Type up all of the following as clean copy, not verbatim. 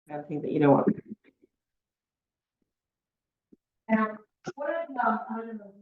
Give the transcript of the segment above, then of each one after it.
I think that you know what. Now, what I don't know.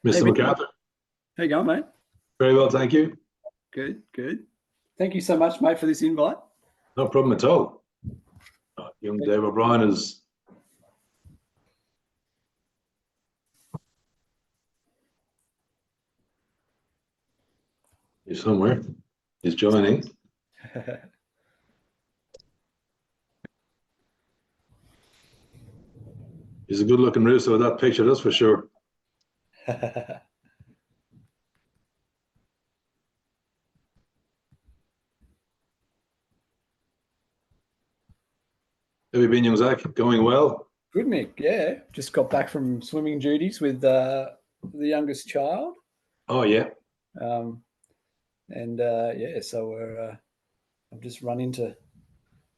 Mr. MacArthur. How you going, mate? Very well, thank you. Good, good. Thank you so much, mate, for this invite. No problem at all. Young Dave O'Brien is he's somewhere. He's joining. He's a good-looking rooster with that picture, that's for sure. Have you been, young Zach? Going well? Good, Mick. Yeah, just got back from swimming duties with the youngest child. Oh, yeah. Yeah, so we're I've just run into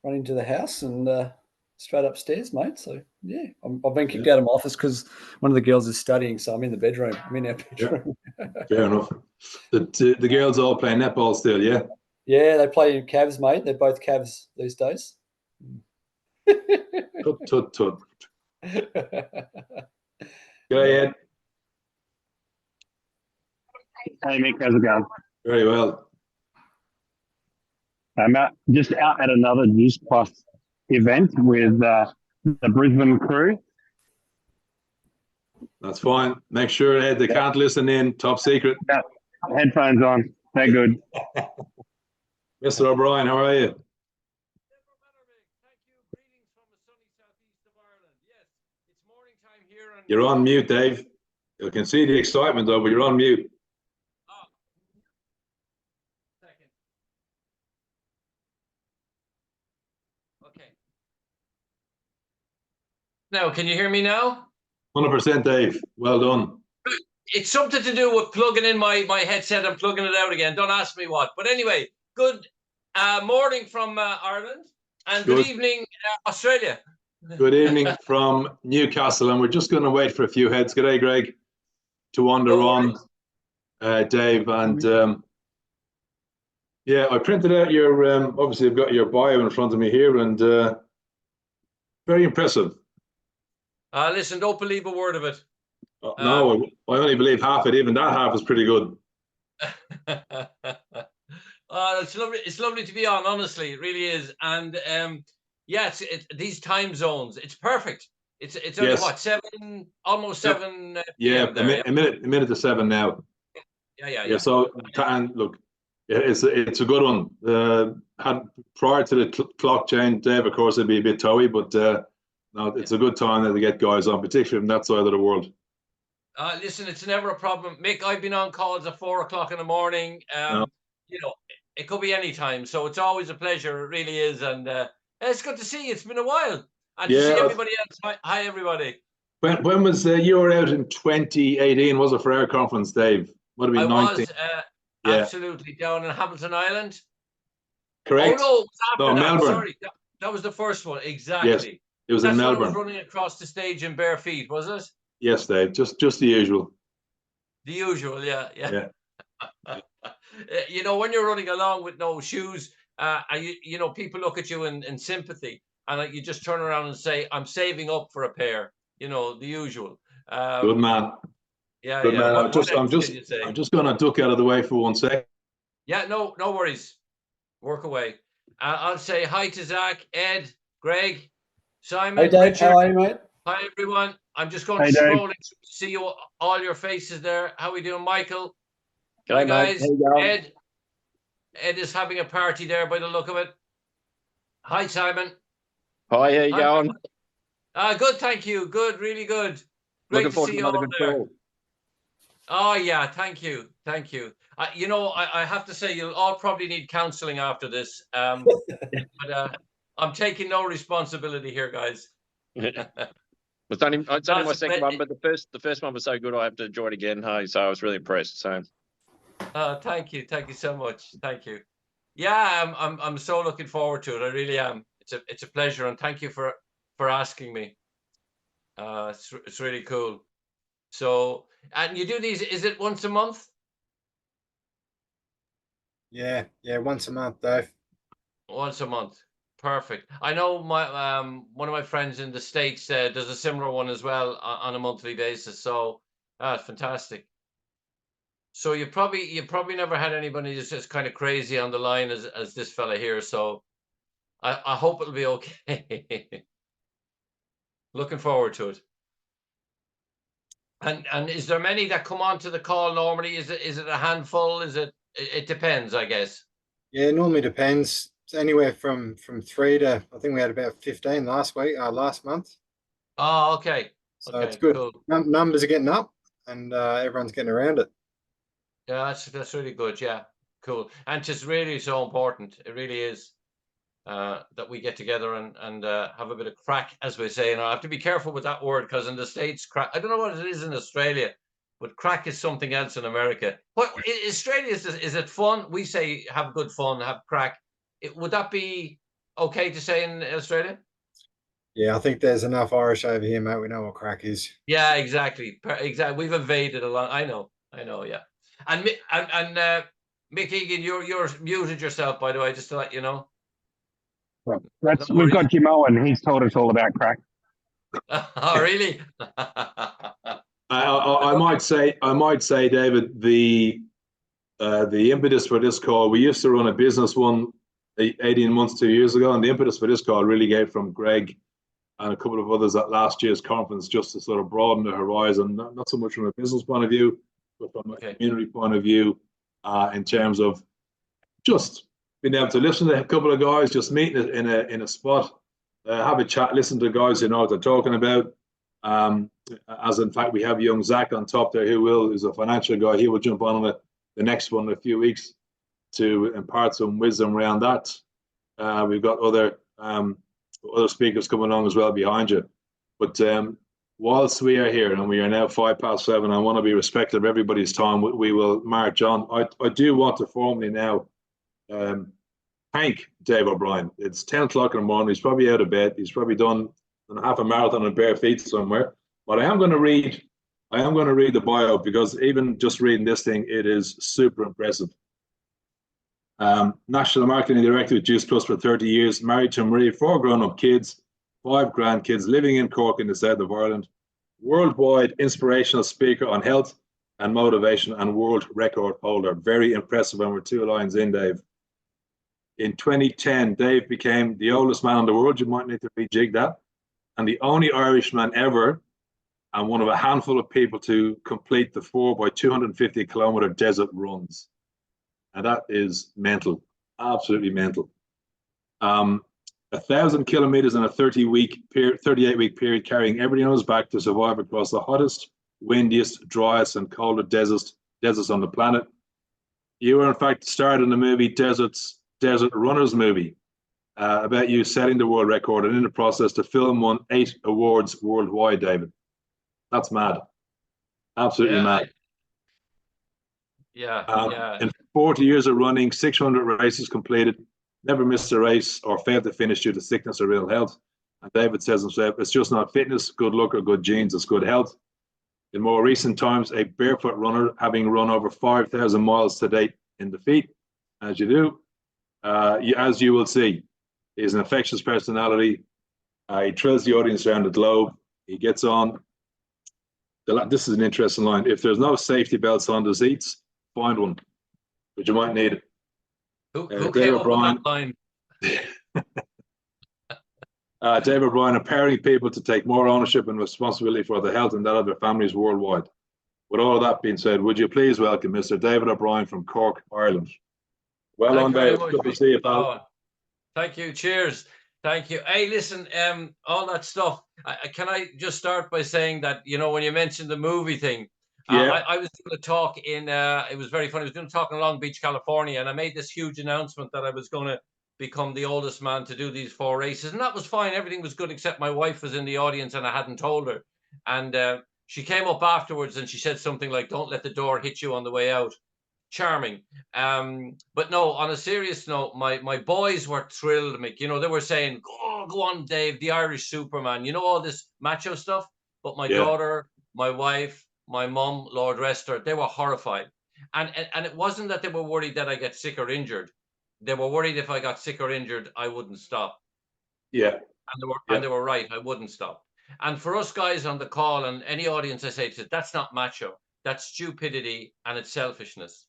the house and straight upstairs, mate. So yeah, I've been kicked out of my office because one of the girls is studying, so I'm in the bedroom. I'm in our bedroom. Yeah. Fair enough. The girls all play netball still, yeah? Yeah, they play Cavs, mate. They're both Cavs these days. Tut, tut, tut. Go ahead. Hey Mick, how's it going? Very well. I'm just out at another Juice Plus event with the Brisbane crew. That's fine. Make sure Ed, they can't listen in. Top secret. Yeah, headphones on. They're good. Mr. O'Brien, how are you? You're on mute, Dave. You can see the excitement though, but you're on mute. Second. Okay. Now, can you hear me now? 100% Dave. Well done. It's something to do with plugging in my headset and plugging it out again. Don't ask me what. But anyway, good morning from Ireland and good evening, Australia. Good evening from Newcastle, and we're just going to wait for a few heads. G'day, Greg, to wander on, Dave, and yeah, I printed out your. Obviously, I've got your bio in front of me here, and very impressive. Listen, don't believe a word of it. No, I only believe half it. Even that half is pretty good. It's lovely. It's lovely to be on. Honestly, it really is. And yeah, these time zones. It's perfect. It's only Yes. what, 7, almost 7. Yeah, PM there, a minute to 7 now. Yeah. So, and look, it's a good one. Had prior to the clock change, Dave, of course, it'd be a bit toey, but no, it's a good time to get guys on, particularly from that side of the world. Listen, it's never a problem, Mick. I've been on calls at 4 o'clock in the morning. No. You know, it could be any time, so it's always a pleasure. It really is, and it's good to see you. It's been a while, and to see everybody else. Hi, everybody. When was you were out in 2018? Was it for our conference, Dave? Would have been 19. Was absolutely down in Hamilton Island. Correct. Oh no, after that. Melbourne. Sorry, that was the first one. Exactly. Yes, it was in Melbourne. Was running across the stage in bare feet, was it? Yes, Dave. Just the usual. The usual, yeah. You know, when you're running along with no shoes, you know, people look at you in sympathy, and you just turn around and say, "I'm saving up for a pair." You know, the usual. Good man. Yeah, Good man. I'm just going to duck out of the way for 1 sec. Yeah, no worries. Work away. I'll say hi to Zach, Ed, Greg, Simon. Hey Dave, Richard. how are you, mate? Hi everyone. I'm just going to scroll to see you all your faces there. How we doing, Michael? Hi guys. Ed is having a party there by the look of it. Hi Simon. Hi, how you going? Good, thank you. Good, really good. Great Looking forward to see to you all another good there. call. Oh yeah, thank you. You know, I have to say you'll all probably need counselling after this. But I'm taking no responsibility here, guys. It's only my second one, but the first one was so good I have to enjoy it again. Hey, so I was really impressed. So thank you so much. Thank you. Yeah, I'm so looking forward to it. I really am. It's a pleasure, and thank you for asking me. It's really cool. So, and you do these? Is it once a month? Yeah, once a month, Dave. Once a month. Perfect. I know my one of my friends in the States does a similar one as well on a monthly basis. So that's fantastic. So you probably never had anybody that's just kind of crazy on the line as this fella here. So I hope it'll be okay. Looking forward to it. And is there many that come onto the call normally? Is it a handful? It depends, I guess. Yeah, it normally depends. It's anywhere from 3 to, I think we had about 15 last month. Oh, okay. So it's good. Cool. Numbers are getting up, and everyone's getting around it. Yeah, that's really good. Yeah, cool. And it's really so important. It really is that we get together and have a bit of crack, as we say. And I have to be careful with that word because in the States, crack. I don't know what it is in Australia, but crack is something else in America. What Australia is it fun? We say have good fun, have crack. Would that be okay to say in Australia? Yeah, I think there's enough Irish over here, mate. We know what crack is. Yeah, exactly. We've invaded a lot. I know. Yeah. And Mick Egan, you're muted yourself, by the way, just to let you know. well, we've got Jim Owen. He's told us all about crack. Oh, really? I might say, David, the The impetus for this call, we used to run a business one 18 months, 2 years ago, and the impetus for this call really came from Greg and a couple of others at last year's conference, just to sort of broaden the horizon, not so much from a business point of view, but from a community point of view, in terms of just being able to listen to a couple of guys, just meeting in a spot, have a chat, listen to guys who know what they're talking about. As in fact, we have young Zach on top there, who's a financial guy. He will jump on the next one in a few weeks to impart some wisdom around that. We've got other speakers coming along as well behind you. But whilst we are here, and we are now 7:05, I want to be respectful of everybody's time. We will march on. I do want to formally now thank Dave O'Brien. It's 10 o'clock in the morning. He's probably out of bed. He's probably done half a marathon on bare feet somewhere. But I am going to read the bio, because even just reading this thing, it is super impressive. National Marketing Director with Juice Plus for 30 years, married to Marie, 4 grown-up kids, 5 grandkids, living in Cork in the south of Ireland, worldwide inspirational speaker on health and motivation, and world record holder. Very impressive, and we're 2 lines in, Dave. In 2010, Dave became the oldest man in the world. You might need to rejig that. And the only Irishman ever, and one of a handful of people to complete the 4 by 250 kilometer desert runs. And that is mental, absolutely mental. 1,000 kilometers in a 38-week period, carrying everything on his back to survive across the hottest, windiest, driest, and coldest deserts on the planet. You were in fact starred in the movie Desert Runners movie, about you setting the world record, and in the process the film won 8 awards worldwide, David. That's mad. Absolutely mad. In 40 years of running, 600 races completed, never missed a race or failed to finish due to sickness or ill health. And David says himself, it's just not fitness, good luck, or good genes, it's good health. In more recent times, a barefoot runner, having run over 5,000 miles to date in the feet, as you do, as you will see. He's an infectious personality. He thrills the audience around the globe. He gets on. This is an interesting line. If there's no safety belts on the seats, find one, but you might need it. Who came up with that line? Dave O'Brien, empowering people to take more ownership and responsibility for the health and that of their families worldwide. With all of that being said, would you please welcome Mr. David O'Brien from Cork, Ireland. Well on, Dave. Good to see you, pal. Thank you. Cheers. Thank you. Hey, listen, all that stuff. Can I just start by saying that, you know, when you mentioned the movie thing, I was going to talk in, it was very funny. I was going to talk in Long Beach, California, and I made this huge announcement that I was going to become the oldest man to do these 4 races. And that was fine. Everything was good, except my wife was in the audience and I hadn't told her. And she came up afterwards and she said something like, don't let the door hit you on the way out. Charming. But no, on a serious note, my boys were thrilled, Mick. You know, they were saying, oh, go on, Dave, the Irish Superman. You know, all this macho stuff. But my daughter, my wife, my mum, Lord rest her, they were horrified. And it wasn't that they were worried that I get sick or injured. They were worried if I got sick or injured, I wouldn't stop. Yeah. And they were right, I wouldn't stop. And for us guys on the call and any audience, I say to that's not macho. That's stupidity and it's selfishness.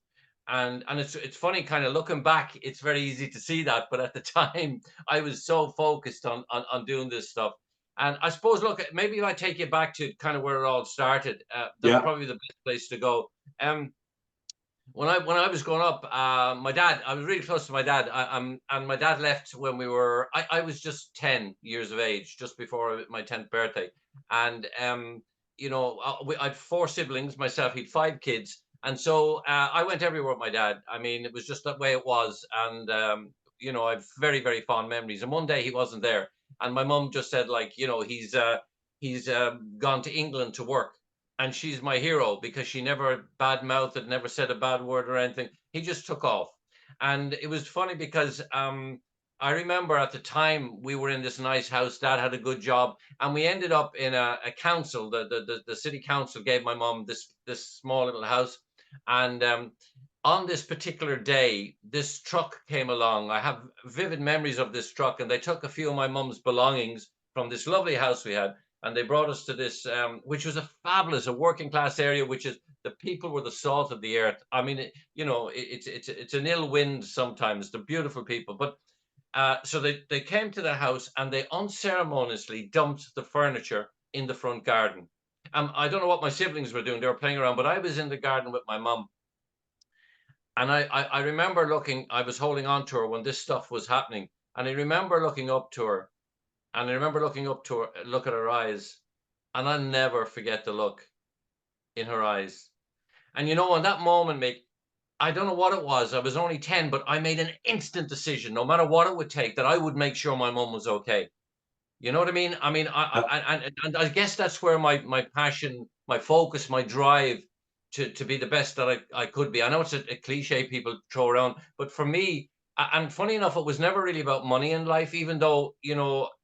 And it's funny, kind of looking back, it's very easy to see that. But at the time, I was so focused on doing this stuff. And I suppose, look, maybe if I take you back to kind of where it all started, that's probably the best place to go. When I was growing up, my dad, I was really close to my dad, and my dad left when I was just 10 years of age, just before my 10th birthday. And, you know, I had 4 siblings, myself, he'd 5 kids. And so I went everywhere with my dad. I mean, it was just that way it was. And, you know, I have very, very fond memories. And one day he wasn't there. And my mum just said, like, you know, he's gone to England to work. And she's my hero because she never bad-mouthed, never said a bad word or anything. He just took off. And it was funny because I remember at the time we were in this nice house. Dad had a good job. And we ended up in a council. The city council gave my mum this small little house. And on this particular day, this truck came along. I have vivid memories of this truck. And they took a few of my mum's belongings from this lovely house we had. and they brought us to this, which was a fabulous, a working class area, which is the people were the salt of the earth. I mean, it's an ill wind sometimes. They're beautiful people, but so they came to the house and they unceremoniously dumped the furniture in the front garden. I don't know what my siblings were doing; they were playing around, but I was in the garden with my mum. And I remember looking, I was holding on to her when this stuff was happening. And I remember looking up to her, and I remember looking up to her, look at her eyes, and I'll never forget the look in her eyes. And in that moment, mate, I don't know what it was. I was only 10, but I made an instant decision, no matter what it would take, that I would make sure my mum was okay. You know what I mean? I mean, and I guess that's where my passion, my focus, my drive to be the best that I could be. I know it's a cliche people throw around, but for me, and funny enough, it was never really about money in life, even though,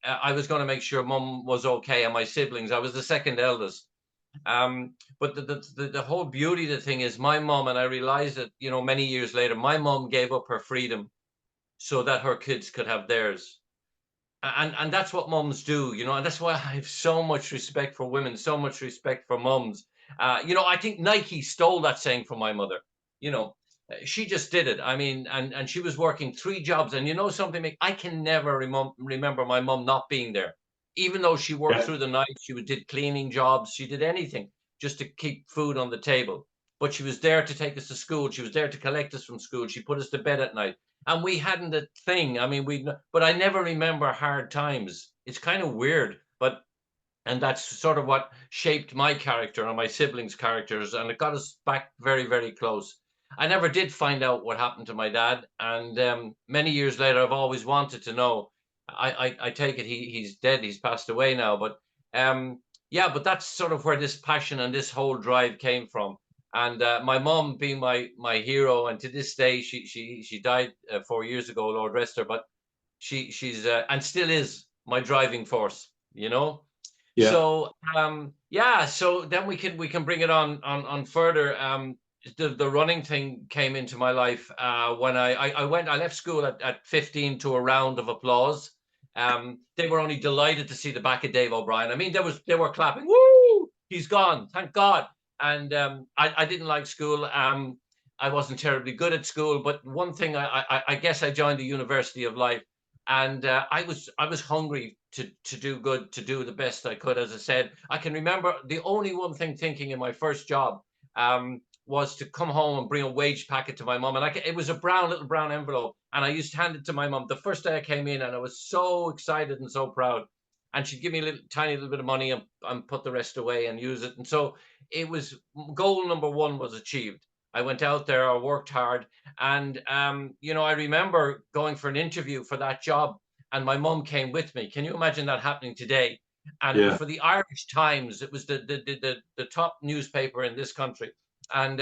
I was going to make sure mum was okay and my siblings. I was the second eldest. But the whole beauty of the thing is my mum, and I realized that, many years later, my mum gave up her freedom so that her kids could have theirs. And that's what mums do, and that's why I have so much respect for women, so much respect for mums. I think Nike stole that saying from my mother. She just did it. I mean, and she was working 3 jobs, and something, I can never remember my mum not being there, even though she worked through the night. She did cleaning jobs, she did anything just to keep food on the table. But she was there to take us to school. She was there to collect us from school. She put us to bed at night. And we hadn't a thing. I mean, but I never remember hard times. It's kind of weird, and that's sort of what shaped my character and my siblings' characters, and it got us back very, very close. I never did find out what happened to my dad, and many years later, I've always wanted to know. I take it he's dead. He's passed away now, but yeah, but that's sort of where this passion and this whole drive came from. And my mom being my hero, and to this day, she died 4 years ago, Lord rest her, but she's and still is my driving force, Yeah. So yeah, so then we can bring it on further. The running thing came into my life when I left school at 15 to a round of applause. They were only delighted to see the back of Dave O'Brien. I mean, they were clapping, woo, he's gone, thank God. And I didn't like school. I wasn't terribly good at school, but one thing, I guess I joined the University of Life, and I was hungry to do good, to do the best I could. As I said, I can remember the only one thing thinking in my first job was to come home and bring a wage packet to my mum, and it was a little brown envelope, and I used to hand it to my mum the first day I came in, and I was so excited and so proud. And she'd give me a tiny little bit of money and put the rest away and use it. And so it was, goal number 1 was achieved. I went out there, I worked hard, and I remember going for an interview for that job, and my mum came with me. Can you imagine that happening today? And it was for the Irish Times. It was the top newspaper in this country, and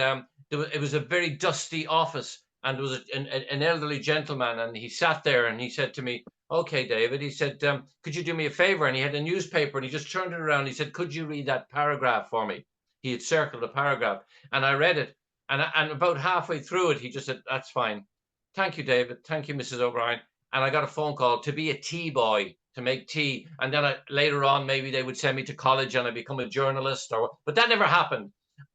it was a very dusty office, and there was an elderly gentleman, and he sat there, and he said to me, "Okay, David," he said, "could you do me a favor?" And he had a newspaper, and he just turned it around. He said, "Could you read that paragraph for me?" He had circled a paragraph, and I read it. And about halfway through it, he just said, "That's fine. Thank you, David. Thank you, Mrs. O'Brien." And I got a phone call to be a tea boy, to make tea. And then later on, maybe they would send me to college and I become a journalist. But that never happened.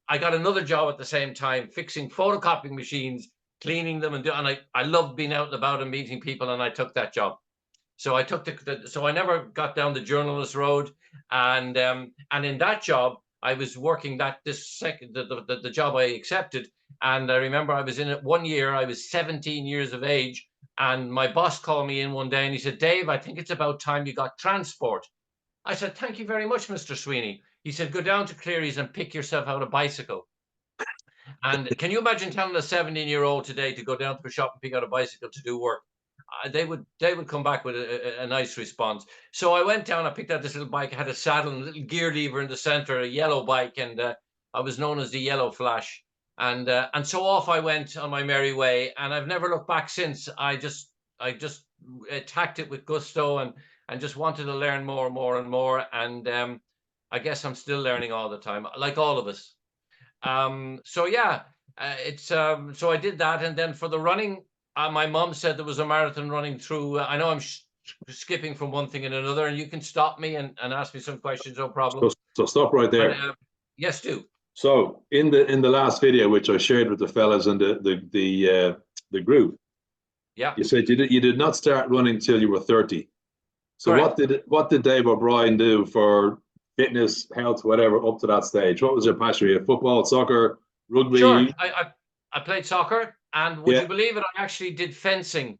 I got another job at the same time, fixing photocopying machines, cleaning them, and I loved being out and about and meeting people, and I took that job. So I took so I never got down the journalist road, and in that job, I was working the job I accepted. And I remember I was in it 1 year. I was 17 years of age. And my boss called me in one day and he said, "Dave, I think it's about time you got transport." I said, "Thank you very much, Mr. Sweeney." He said, "Go down to Cleary's and pick yourself out a bicycle." And can you imagine telling a 17-year-old today to go down to a shop and pick out a bicycle to do work? They would come back with a nice response. So I went down, I picked out this little bike, I had a saddle and a little gear lever in the center, a yellow bike, and I was known as the Yellow Flash. And so off I went on my merry way, and I've never looked back since. I just attacked it with gusto and just wanted to learn more and more and more. And I guess I'm still learning all the time, like all of us. So yeah, so I did that, and then for the running. My mom said there was a marathon running through. I know I'm skipping from one thing and another, and you can stop me and ask me some questions, no problem. So stop right there. And, yes, do. So in the last video, which I shared with the fellas in the group, Yeah. you said you did not start running till you were 30. So Correct. what did Dave O'Brien do for fitness, health, whatever, up to that stage? What was your passion? You had football, soccer, rugby? Sure. I played soccer, and would Yeah. you believe it? I actually did fencing,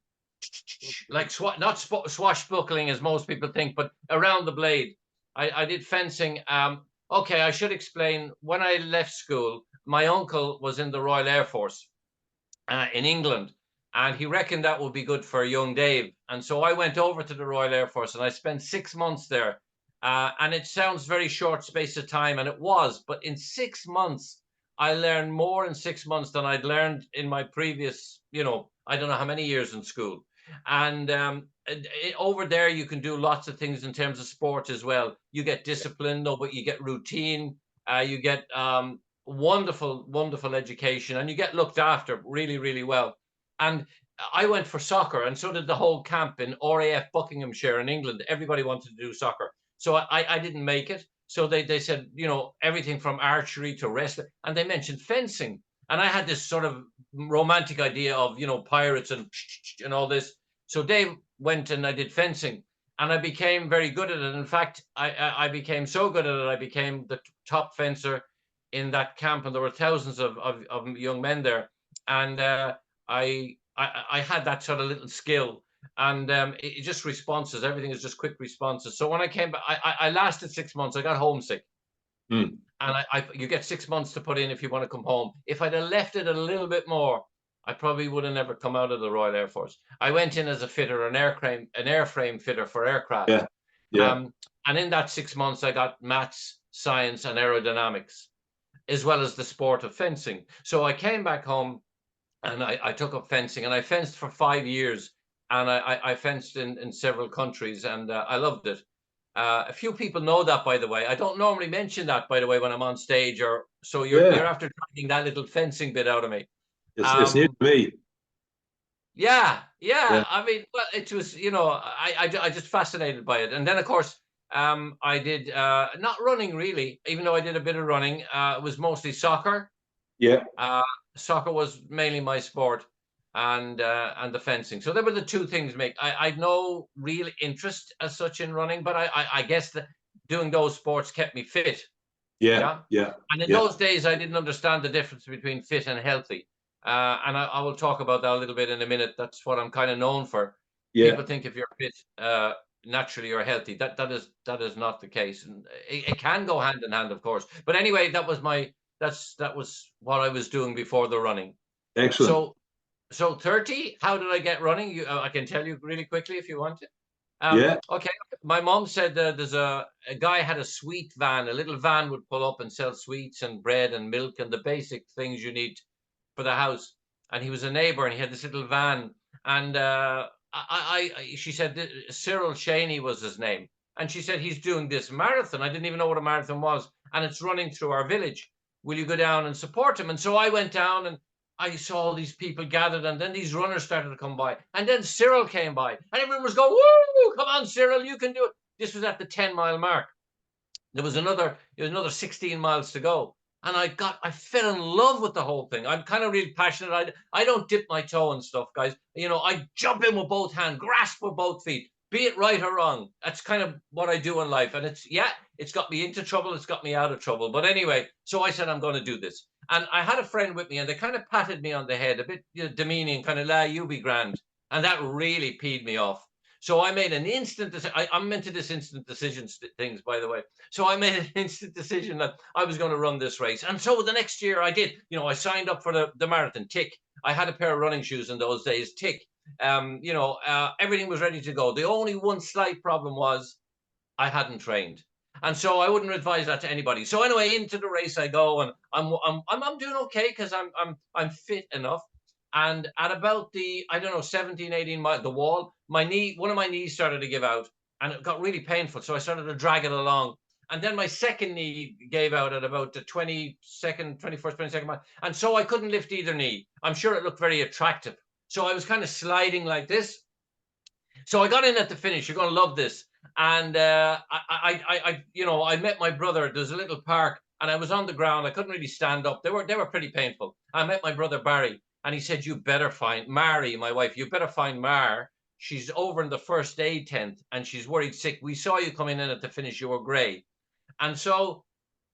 like not swashbuckling as most people think, but around the blade. I did fencing. Okay, I should explain. When I left school, my uncle was in the Royal Air Force in England, and he reckoned that would be good for young Dave. And so I went over to the Royal Air Force, and I spent 6 months there. And it sounds very short space of time, and it was, but in 6 months, I learned more in 6 months than I'd learned in my previous, I don't know how many years in school. And over there, you can do lots of things in terms of sport as well. You get discipline, no, but you get routine. You get wonderful, wonderful education, and you get looked after really, really well. And I went for soccer, and so did the whole camp in RAF Buckinghamshire in England. Everybody wanted to do soccer. So I didn't make it. So they said, everything from archery to wrestling, and they mentioned fencing. And I had this sort of romantic idea of, pirates and all this. So Dave went and I did fencing, and I became very good at it. In fact, I became so good at it, I became the top fencer in that camp, and there were thousands of young men there. And I had that sort of little skill. And it just responses. Everything is just quick responses. So when I came back, I lasted 6 months. I got homesick. Mm. And you get 6 months to put in if you want to come home. If I'd have left it a little bit more, I probably would have never come out of the Royal Air Force. I went in as a fitter, an airframe fitter for aircraft. Yeah. Yeah. And in that 6 months, I got maths, science, and aerodynamics, as well as the sport of fencing. So I came back home, and I took up fencing, and I fenced for 5 years. And I fenced in several countries, and I loved it. A few people know that, by the way. I don't normally mention that, by the way, when I'm on stage, or so you're after dragging that little fencing bit out of me. It's new to me. Yeah. I mean, well, it was, I just fascinated by it. And then, of course, I did not running really, even though I did a bit of running. It was mostly soccer. Yeah. Soccer was mainly my sport. And the fencing. So there were the two things. I'd no real interest as such in running, but I guess that doing those sports kept me fit. Yeah. And in those days, I didn't understand the difference between fit and healthy. And I will talk about that a little bit in a minute. That's what I'm kind of known for. Yeah. People think if you're fit, naturally you're healthy. That is not the case. And it can go hand in hand, of course. But anyway, that was what I was doing before the running. Excellent. So 30, how did I get running? I can tell you really quickly if you want it. Okay. My mom said there's a guy had a sweet van. A little van would pull up and sell sweets and bread and milk and the basic things you need for the house. And he was a neighbor, and he had this little van. And she said Cyril Shaney was his name. And she said, he's doing this marathon. I didn't even know what a marathon was. And it's running through our village. Will you go down and support him? And so I went down, and I saw all these people gathered, and then these runners started to come by, and then Cyril came by, and everyone was going, woo, come on, Cyril, you can do it. This was at the 10-mile mark. There was another 16 miles to go. And I fell in love with the whole thing. I'm kind of really passionate. I don't dip my toe and stuff, guys. I jump in with both hands, grasp with both feet, be it right or wrong. That's kind of what I do in life. And it's got me into trouble. It's got me out of trouble. But anyway, so I said, I'm going to do this. And I had a friend with me, and they kind of patted me on the head, a bit demeaning, kind of, you be grand. And that really peed me off. So I made an instant decision. I'm into this instant decisions things, by the way. So I made an instant decision that I was going to run this race. And so the next year I did. I signed up for the marathon, tick. I had a pair of running shoes in those days, tick. Everything was ready to go. The only one slight problem was I hadn't trained. And so I wouldn't advise that to anybody. So anyway, into the race I go, and I'm doing okay because I'm fit enough. And at about the 17, 18 miles, the wall, one of my knees started to give out, and it got really painful. So I started to drag it along. And then my second knee gave out at about the 22nd mile. And so I couldn't lift either knee. I'm sure it looked very attractive. So I was kind of sliding like this. So I got in at the finish. You're going to love this. And I met my brother. There's a little park, and I was on the ground. I couldn't really stand up. They were pretty painful. I met my brother Barry, and he said, "You better find Mary, my wife. You better find Mar. She's over in the first aid tent, and she's worried sick. We saw you coming in at the finish. You were great." And so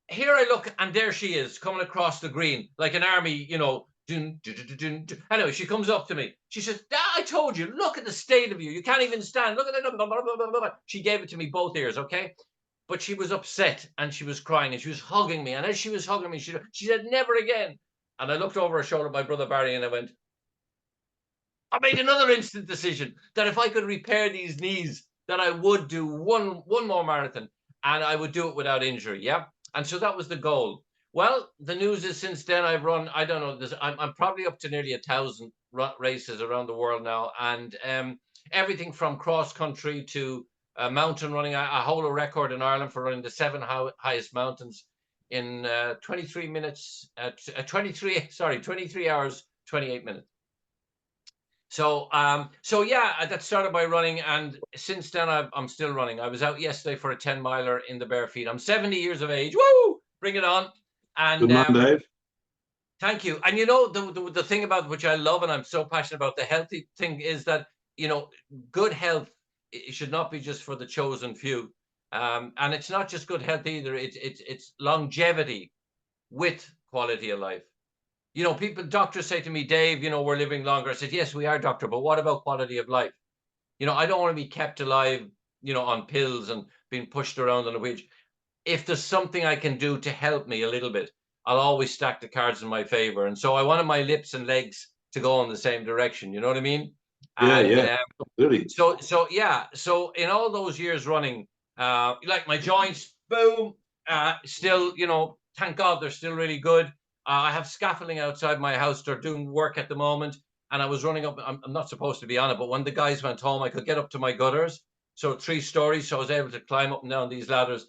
here I look, and there she is coming across the green like an army, Dun, dun, dun, dun, dun. Anyway, she comes up to me. She says, I told you, look at the state of you. You can't even stand. Look at it. Blah, blah, blah, blah. She gave it to me both ears, okay? But she was upset and she was crying and she was hugging me. And as she was hugging me, she said, never again. And I looked over her shoulder at my brother Barry and I went, I made another instant decision that if I could repair these knees, that I would do one more marathon and I would do it without injury. Yeah. And so that was the goal. Well, the news is since then I've run, I don't know, I'm probably up to nearly 1,000 races around the world now. And everything from cross country to mountain running. I hold a record in Ireland for running the 7 highest mountains in 23 hours, 28 minutes. So yeah, that started by running. And since then I'm still running. I was out yesterday for a 10 miler in the bare feet. I'm 70 years of age. Woo! Bring it on. And Good man, Dave. Thank you. And the thing about which I love and I'm so passionate about the healthy thing is that, good health, it should not be just for the chosen few. And it's not just good health either. It's longevity with quality of life. Doctors say to me, Dave, we're living longer. I said, yes, we are, doctor, but what about quality of life? I don't want to be kept alive, on pills and being pushed around on a wheelchair. If there's something I can do to help me a little bit, I'll always stack the cards in my favor. And so I wanted my lips and legs to go in the same direction. You know what I mean? Yeah, absolutely. So yeah. So in all those years running, like my joints, boom, still, thank God they're still really good. I have scaffolding outside my house. They're doing work at the moment. And I was running up, I'm not supposed to be on it, but when the guys went home, I could get up to my gutters. So 3 stories. So I was able to climb up and down these ladders.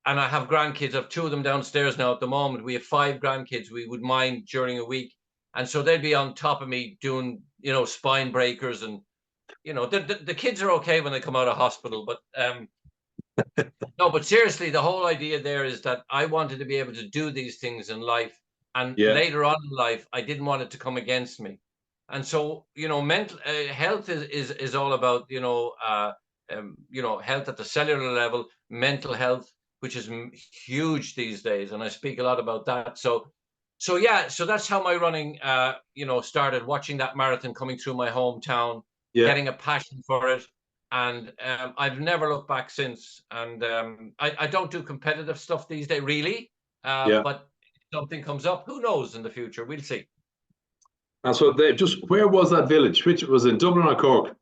And I have grandkids. I have 2 of them downstairs now at the moment. We have 5 grandkids we would mind during a week. And so they'd be on top of me doing, spine breakers. And, the kids are okay when they come out of hospital. But no, but seriously, the whole idea there is that I wanted to be able to do these things in life. And later on in life, I didn't want it to come against me. And so, mental health is all about, health at the cellular level, mental health, which is huge these days. And I speak a lot about that. So yeah, so that's how my running, started, watching that marathon coming through my hometown, getting a passion for it. And I've never looked back since. And I don't do competitive stuff these days, really. But if something comes up, who knows in the future? We'll see. And so, Dave, where was that village? Which was in Dublin or Cork?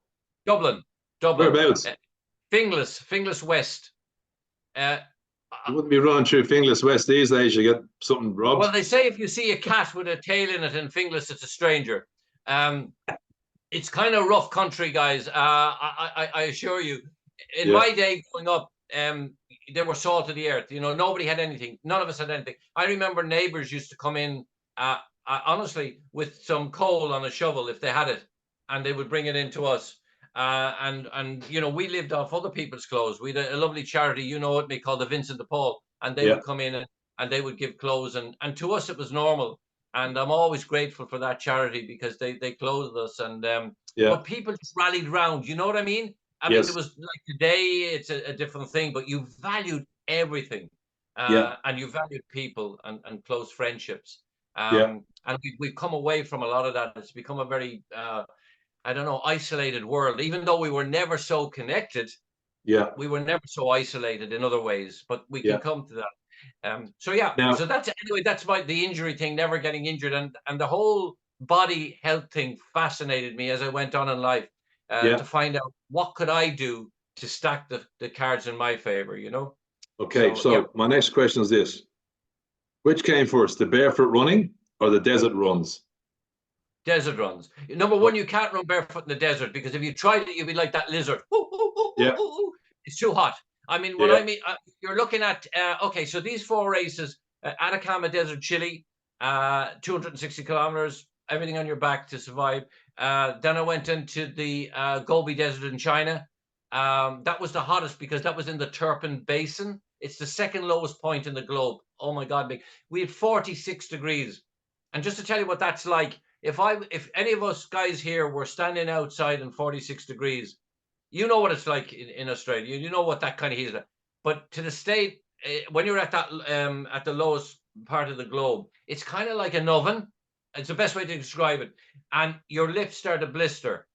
Dublin. Whereabouts? Finglas West. You wouldn't be running through Finglas West these days. You get something robbed. Well, they say if you see a cat with a tail in it in Finglas, it's a stranger. It's kind of rough country, guys. I assure you. In my day growing up, they were salt of the earth. Nobody had anything. None of us had anything. I remember neighbors used to come in, honestly, with some coal on a shovel if they had it, and they would bring it in to us. And we lived off other people's clothes. We had a lovely charity, it, called the Vincent de Paul, and they would come in and they would give clothes, and to us it was normal. And I'm always grateful for that charity because they clothed us, and but people just rallied round. You know what I mean? I mean, it was like today it's a different thing, but you valued everything, and you valued people and close friendships. And we've come away from a lot of that. It's become a very isolated world, even though we were never so connected. We were never so isolated in other ways, but we can come to that. So that's the injury thing, never getting injured, and the whole body health thing fascinated me as I went on in life, to find out what could I do to stack the cards in my favor, Okay, so my next question is this: which came first, the barefoot running or the desert runs? Desert runs. Number one, you can't run barefoot in the desert because if you tried it, you'd be like that lizard. It's too hot. I mean, you're looking at, so these 4 races, Atacama Desert, Chile, 260 kilometers, everything on your back to survive. Then I went into the Gobi Desert in China. That was the hottest because that was in the Turpan Basin. It's the second lowest point in the globe. Oh my God, Mick. We had 46 degrees. And just to tell you what that's like, if any of us guys here were standing outside in 46 degrees, you know what it's like in Australia. You know what that kind of heat is like. But to the state, when you're at that at the lowest part of the globe, it's kind of like an oven. It's the best way to describe it. And your lips start to blister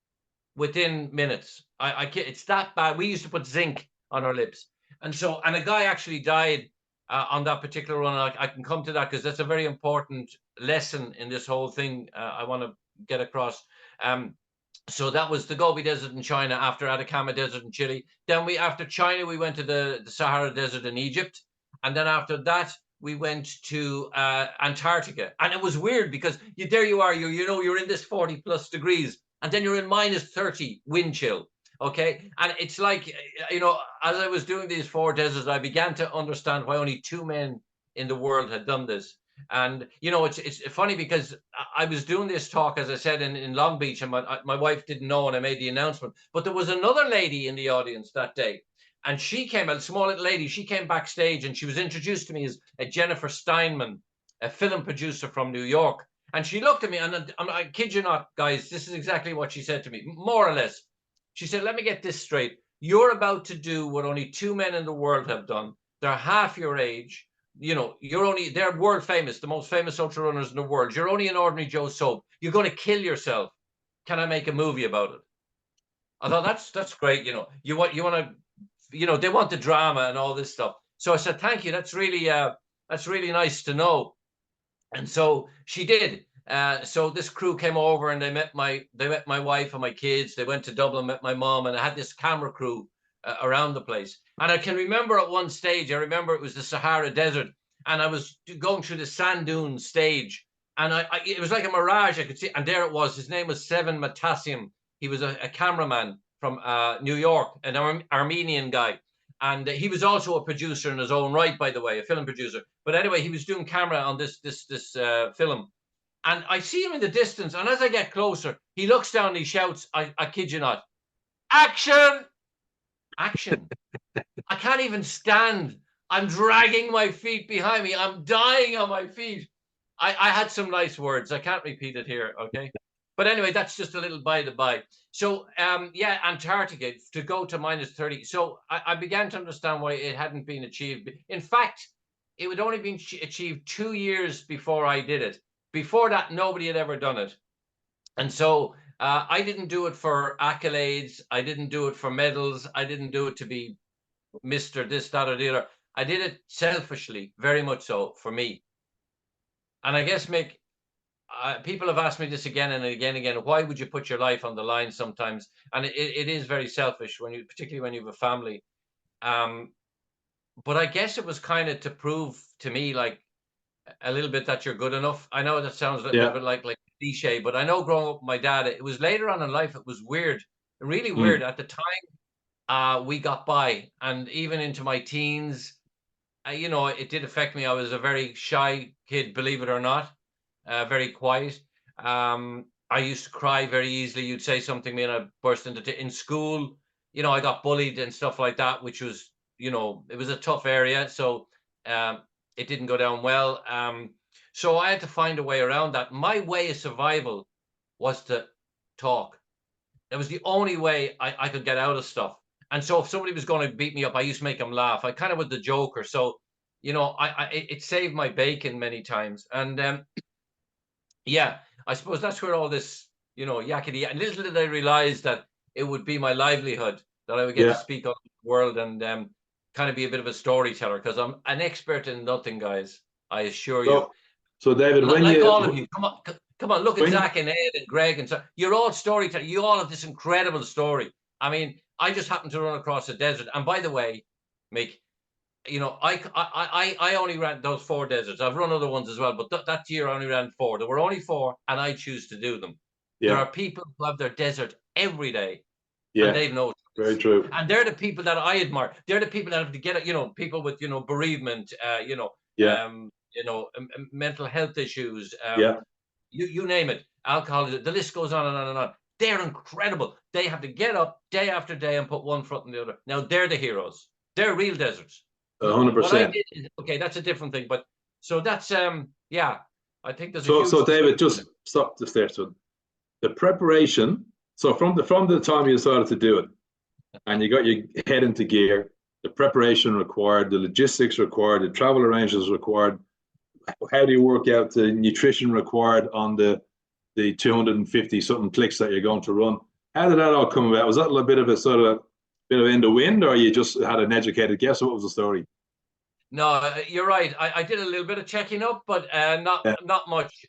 within minutes. It's that bad. We used to put zinc on our lips, and a guy actually died on that particular run. I can come to that because that's a very important lesson in this whole thing. I want to get across. So that was the Gobi Desert in China, after Atacama Desert in Chile. Then after China, we went to the Sahara Desert in Egypt. And then after that, we went to Antarctica. And it was weird because there you are, you're in this 40 plus degrees, and then you're in minus 30 wind chill. Okay. And it's like, as I was doing these 4 deserts, I began to understand why only 2 men in the world had done this. And it's funny because I was doing this talk, as I said, in Long Beach, and my wife didn't know when I made the announcement, but there was another lady in the audience that day, and she came, a small little lady, she came backstage, and she was introduced to me as Jennifer Steinman, a film producer from New York. And she looked at me, and I kid you not, guys, this is exactly what she said to me, more or less. She said, let me get this straight. You're about to do what only 2 men in the world have done. They're half your age. They're world famous, the most famous ultra runners in the world. You're only an ordinary Joe Soap. You're going to kill yourself. Can I make a movie about it? I thought that's great. You want to, they want the drama and all this stuff. So I said, thank you. That's really nice to know. And so she did. So this crew came over and they met my wife and my kids. They went to Dublin, met my mom, and I had this camera crew around the place. And I can remember at one stage, it was the Sahara Desert, and I was going through the sand dune stage, and it was like a mirage. I could see, and there it was. His name was Seven Matassium. He was a cameraman from New York, an Armenian guy. And he was also a producer in his own right, by the way, a film producer. But anyway, he was doing camera on this film. And I see him in the distance, and as I get closer, he looks down and he shouts, I kid you not, action! Action. I can't even stand. I'm dragging my feet behind me. I'm dying on my feet. I had some nice words. I can't repeat it here, okay? But anyway, that's just a little by the by. So, Antarctica, to go to minus 30. So I began to understand why it hadn't been achieved. In fact, it had only been achieved 2 years before I did it. Before that, nobody had ever done it. And so I didn't do it for accolades. I didn't do it for medals. I didn't do it to be Mr. this, that, or the other. I did it selfishly, very much so, for me. And I guess, Mick, people have asked me this again and again. Why would you put your life on the line sometimes? And it is very selfish, particularly when you have a family. But I guess it was kind of to prove to me, like, a little bit that you're good enough. I know that sounds a little bit like cliche, but I know growing up with my dad, it was later on in life, it was weird, really weird. At the time, we got by, and even into my teens, it did affect me. I was a very shy kid, believe it or not, very quiet. I used to cry very easily. You'd say something to me and I'd burst in school. I got bullied and stuff like that, which was, it was a tough area. So it didn't go down well. So I had to find a way around that. My way of survival was to talk. It was the only way I could get out of stuff. And so if somebody was going to beat me up, I used to make them laugh. I kind of was the joker. So, it saved my bacon many times. And I suppose that's where all this, yakety. And little did I realize that it would be my livelihood, that I would get to speak on the world and kind of be a bit of a storyteller, because I'm an expert in nothing, guys. I assure you. So David, all of you, come on, look at Zach and Ed and Greg and so you're all storytellers. You all have this incredible story. I mean, I just happened to run across a desert. And by the way, Mick, I only ran those 4 deserts. I've run other ones as well, but that year I only ran 4. There were only 4, and I choose to do them. Yeah. There are people who have their desert every day, and they've no. Very true. And they're the people that I admire. They're the people that have to get it. People with bereavement, mental health issues. You name it. alcohol, the list goes on and on and on. They're incredible. They have to get up day after day and put one foot in the other. Now they're the heroes. They're real deserts. 100%. What I did is, okay, that's a different thing. But so that's yeah, I think there's a So, huge so David, just stop just there. So the preparation. So from the time you decided to do it, and you got your head into gear, the preparation required, the logistics required, the travel arrangements required. How do you work out the nutrition required on the 250 something clicks that you're going to run? How did that all come about? Was that a bit of a sort of bit of in the wind, or you just had an educated guess? What was the story? No, you're right. I did a little bit of checking up, but not much.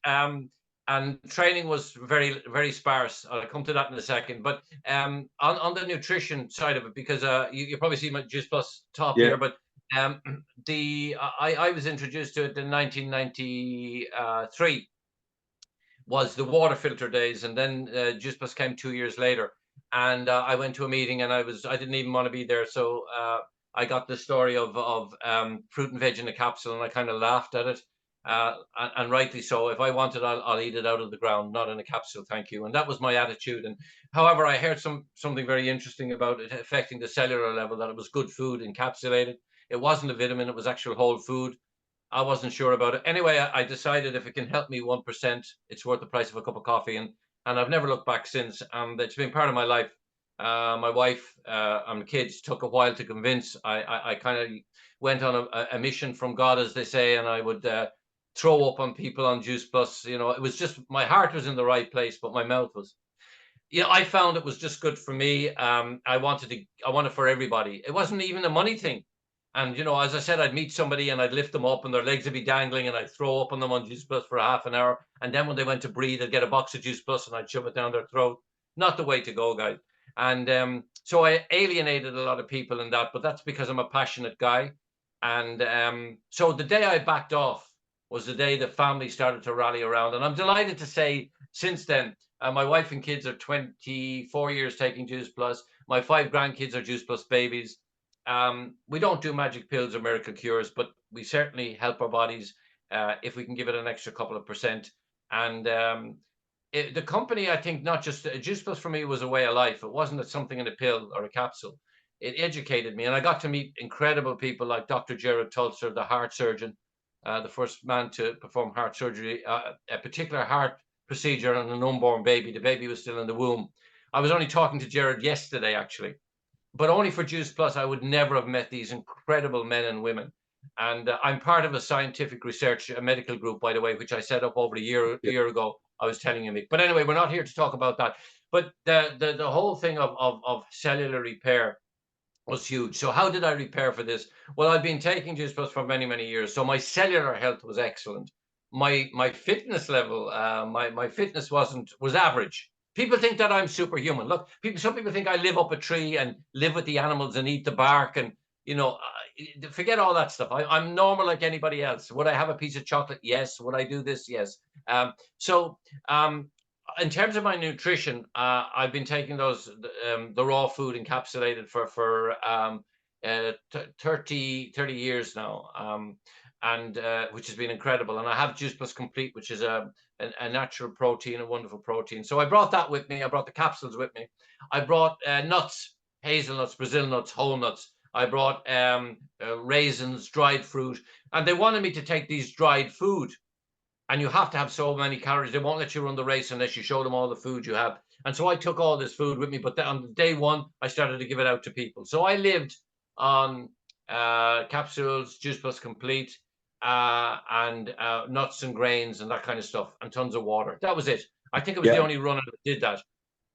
And training was very, very sparse. I'll come to that in a second. But on the nutrition side of it, because you probably see my Juice Plus top here, but I was introduced to it in 1993. Was the water filter days, and then Juice Plus came 2 years later. And I went to a meeting, and I didn't even want to be there, so I got the story of fruit and veg in a capsule, and I kind of laughed at it, and rightly so. If I want it, I'll eat it out of the ground, not in a capsule, thank you. And that was my attitude. And however, I heard something very interesting about it affecting the cellular level, that it was good food encapsulated. It wasn't a vitamin, it was actual whole food. I wasn't sure about it. Anyway, I decided if it can help me 1%, it's worth the price of a cup of coffee. And I've never looked back since. It's been part of my life. My wife and kids took a while to convince. I kind of went on a mission from God, as they say, and I would throw up on people on Juice Plus. You know, it was just, my heart was in the right place, but my mouth was. You know, I found it was just good for me. I wanted for everybody. It wasn't even a money thing. And, you know, as I said, I'd meet somebody and I'd lift them up and their legs would be dangling, and I'd throw up on them on Juice Plus for half an hour. And then when they went to breathe, I'd get a box of Juice Plus and I'd shove it down their throat. Not the way to go, guys. And so I alienated a lot of people in that, but that's because I'm a passionate guy. And so the day I backed off was the day the family started to rally around. And I'm delighted to say since then, my wife and kids are 24 years taking Juice Plus. My 5 grandkids are Juice Plus babies. We don't do magic pills or miracle cures, but we certainly help our bodies if we can give it an extra couple of %. And the company, I think, not just Juice Plus for me was a way of life. It wasn't something in a pill or a capsule. It educated me, and I got to meet incredible people like Dr. Gerard Tulser, the heart surgeon, the first man to perform heart surgery, a particular heart procedure on an unborn baby. The baby was still in the womb. I was only talking to Gerard yesterday, actually. But only for Juice Plus, I would never have met these incredible men and women. And I'm part of a scientific research, a medical group, by the way, which I set up over a year ago. I was telling you, Mick. But anyway, we're not here to talk about that. But the whole thing of cellular repair was huge. So how did I repair for this? Well, I've been taking Juice Plus for many, many years. So my cellular health was excellent. My fitness level, my fitness was average. People think that I'm superhuman. Look, some people think I live up a tree and live with the animals and eat the bark, and you know, forget all that stuff. I'm normal like anybody else. Would I have a piece of chocolate? Yes. Would I do this? Yes. In terms of my nutrition, I've been taking the raw food encapsulated for 30 years now. Which has been incredible. And I have Juice Plus Complete, which is a natural protein, a wonderful protein. So I brought that with me. I brought the capsules with me. I brought nuts, hazelnuts, Brazil nuts, whole nuts. I brought raisins, dried fruit. And they wanted me to take these dried food. And you have to have so many calories. They won't let you run the race unless you show them all the food you have. And so I took all this food with me. But on day one, I started to give it out to people. So I lived on capsules, Juice Plus Complete, and nuts and grains and that kind of stuff, and tons of water. That was it. I think it was the only runner that did that.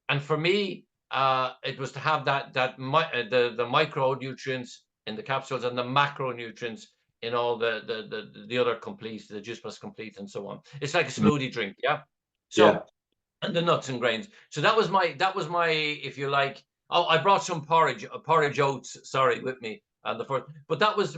And for me, it was to have the micronutrients in the capsules and the macronutrients in all the other Complete, the Juice Plus Complete, and so on. It's like a smoothie drink, yeah. So and the nuts and grains. So that was my, if you like. Oh, I brought some porridge oats, sorry, with me. But that was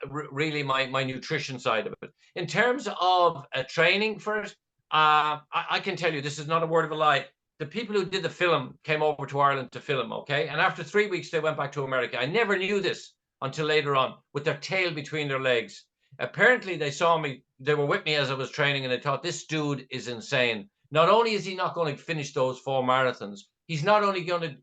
really my nutrition side of it. In terms of training first, I can tell you, this is not a word of a lie. The people who did the film came over to Ireland to film, okay? And after 3 weeks, they went back to America. I never knew this until later on, with their tail between their legs. Apparently, they saw me, they were with me as I was training, and they thought, this dude is insane. Not only is he not going to finish those 4 marathons, he's not even going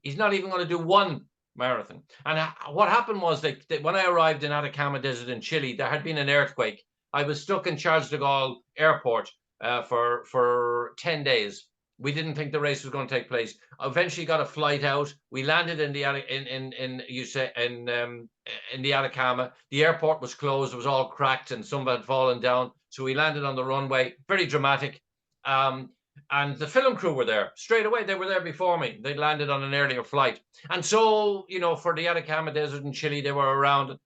to do 1 marathon. And what happened was that when I arrived in Atacama Desert in Chile, there had been an earthquake. I was stuck in Charles de Gaulle Airport for 10 days. We didn't think the race was going to take place. Eventually got a flight out. We landed in the Atacama. The airport was closed. It was all cracked and some had fallen down. So we landed on the runway. Very dramatic. And the film crew were there straight away. They were there before me. They landed on an earlier flight. And so, you know, for the Atacama Desert in Chile, they were around.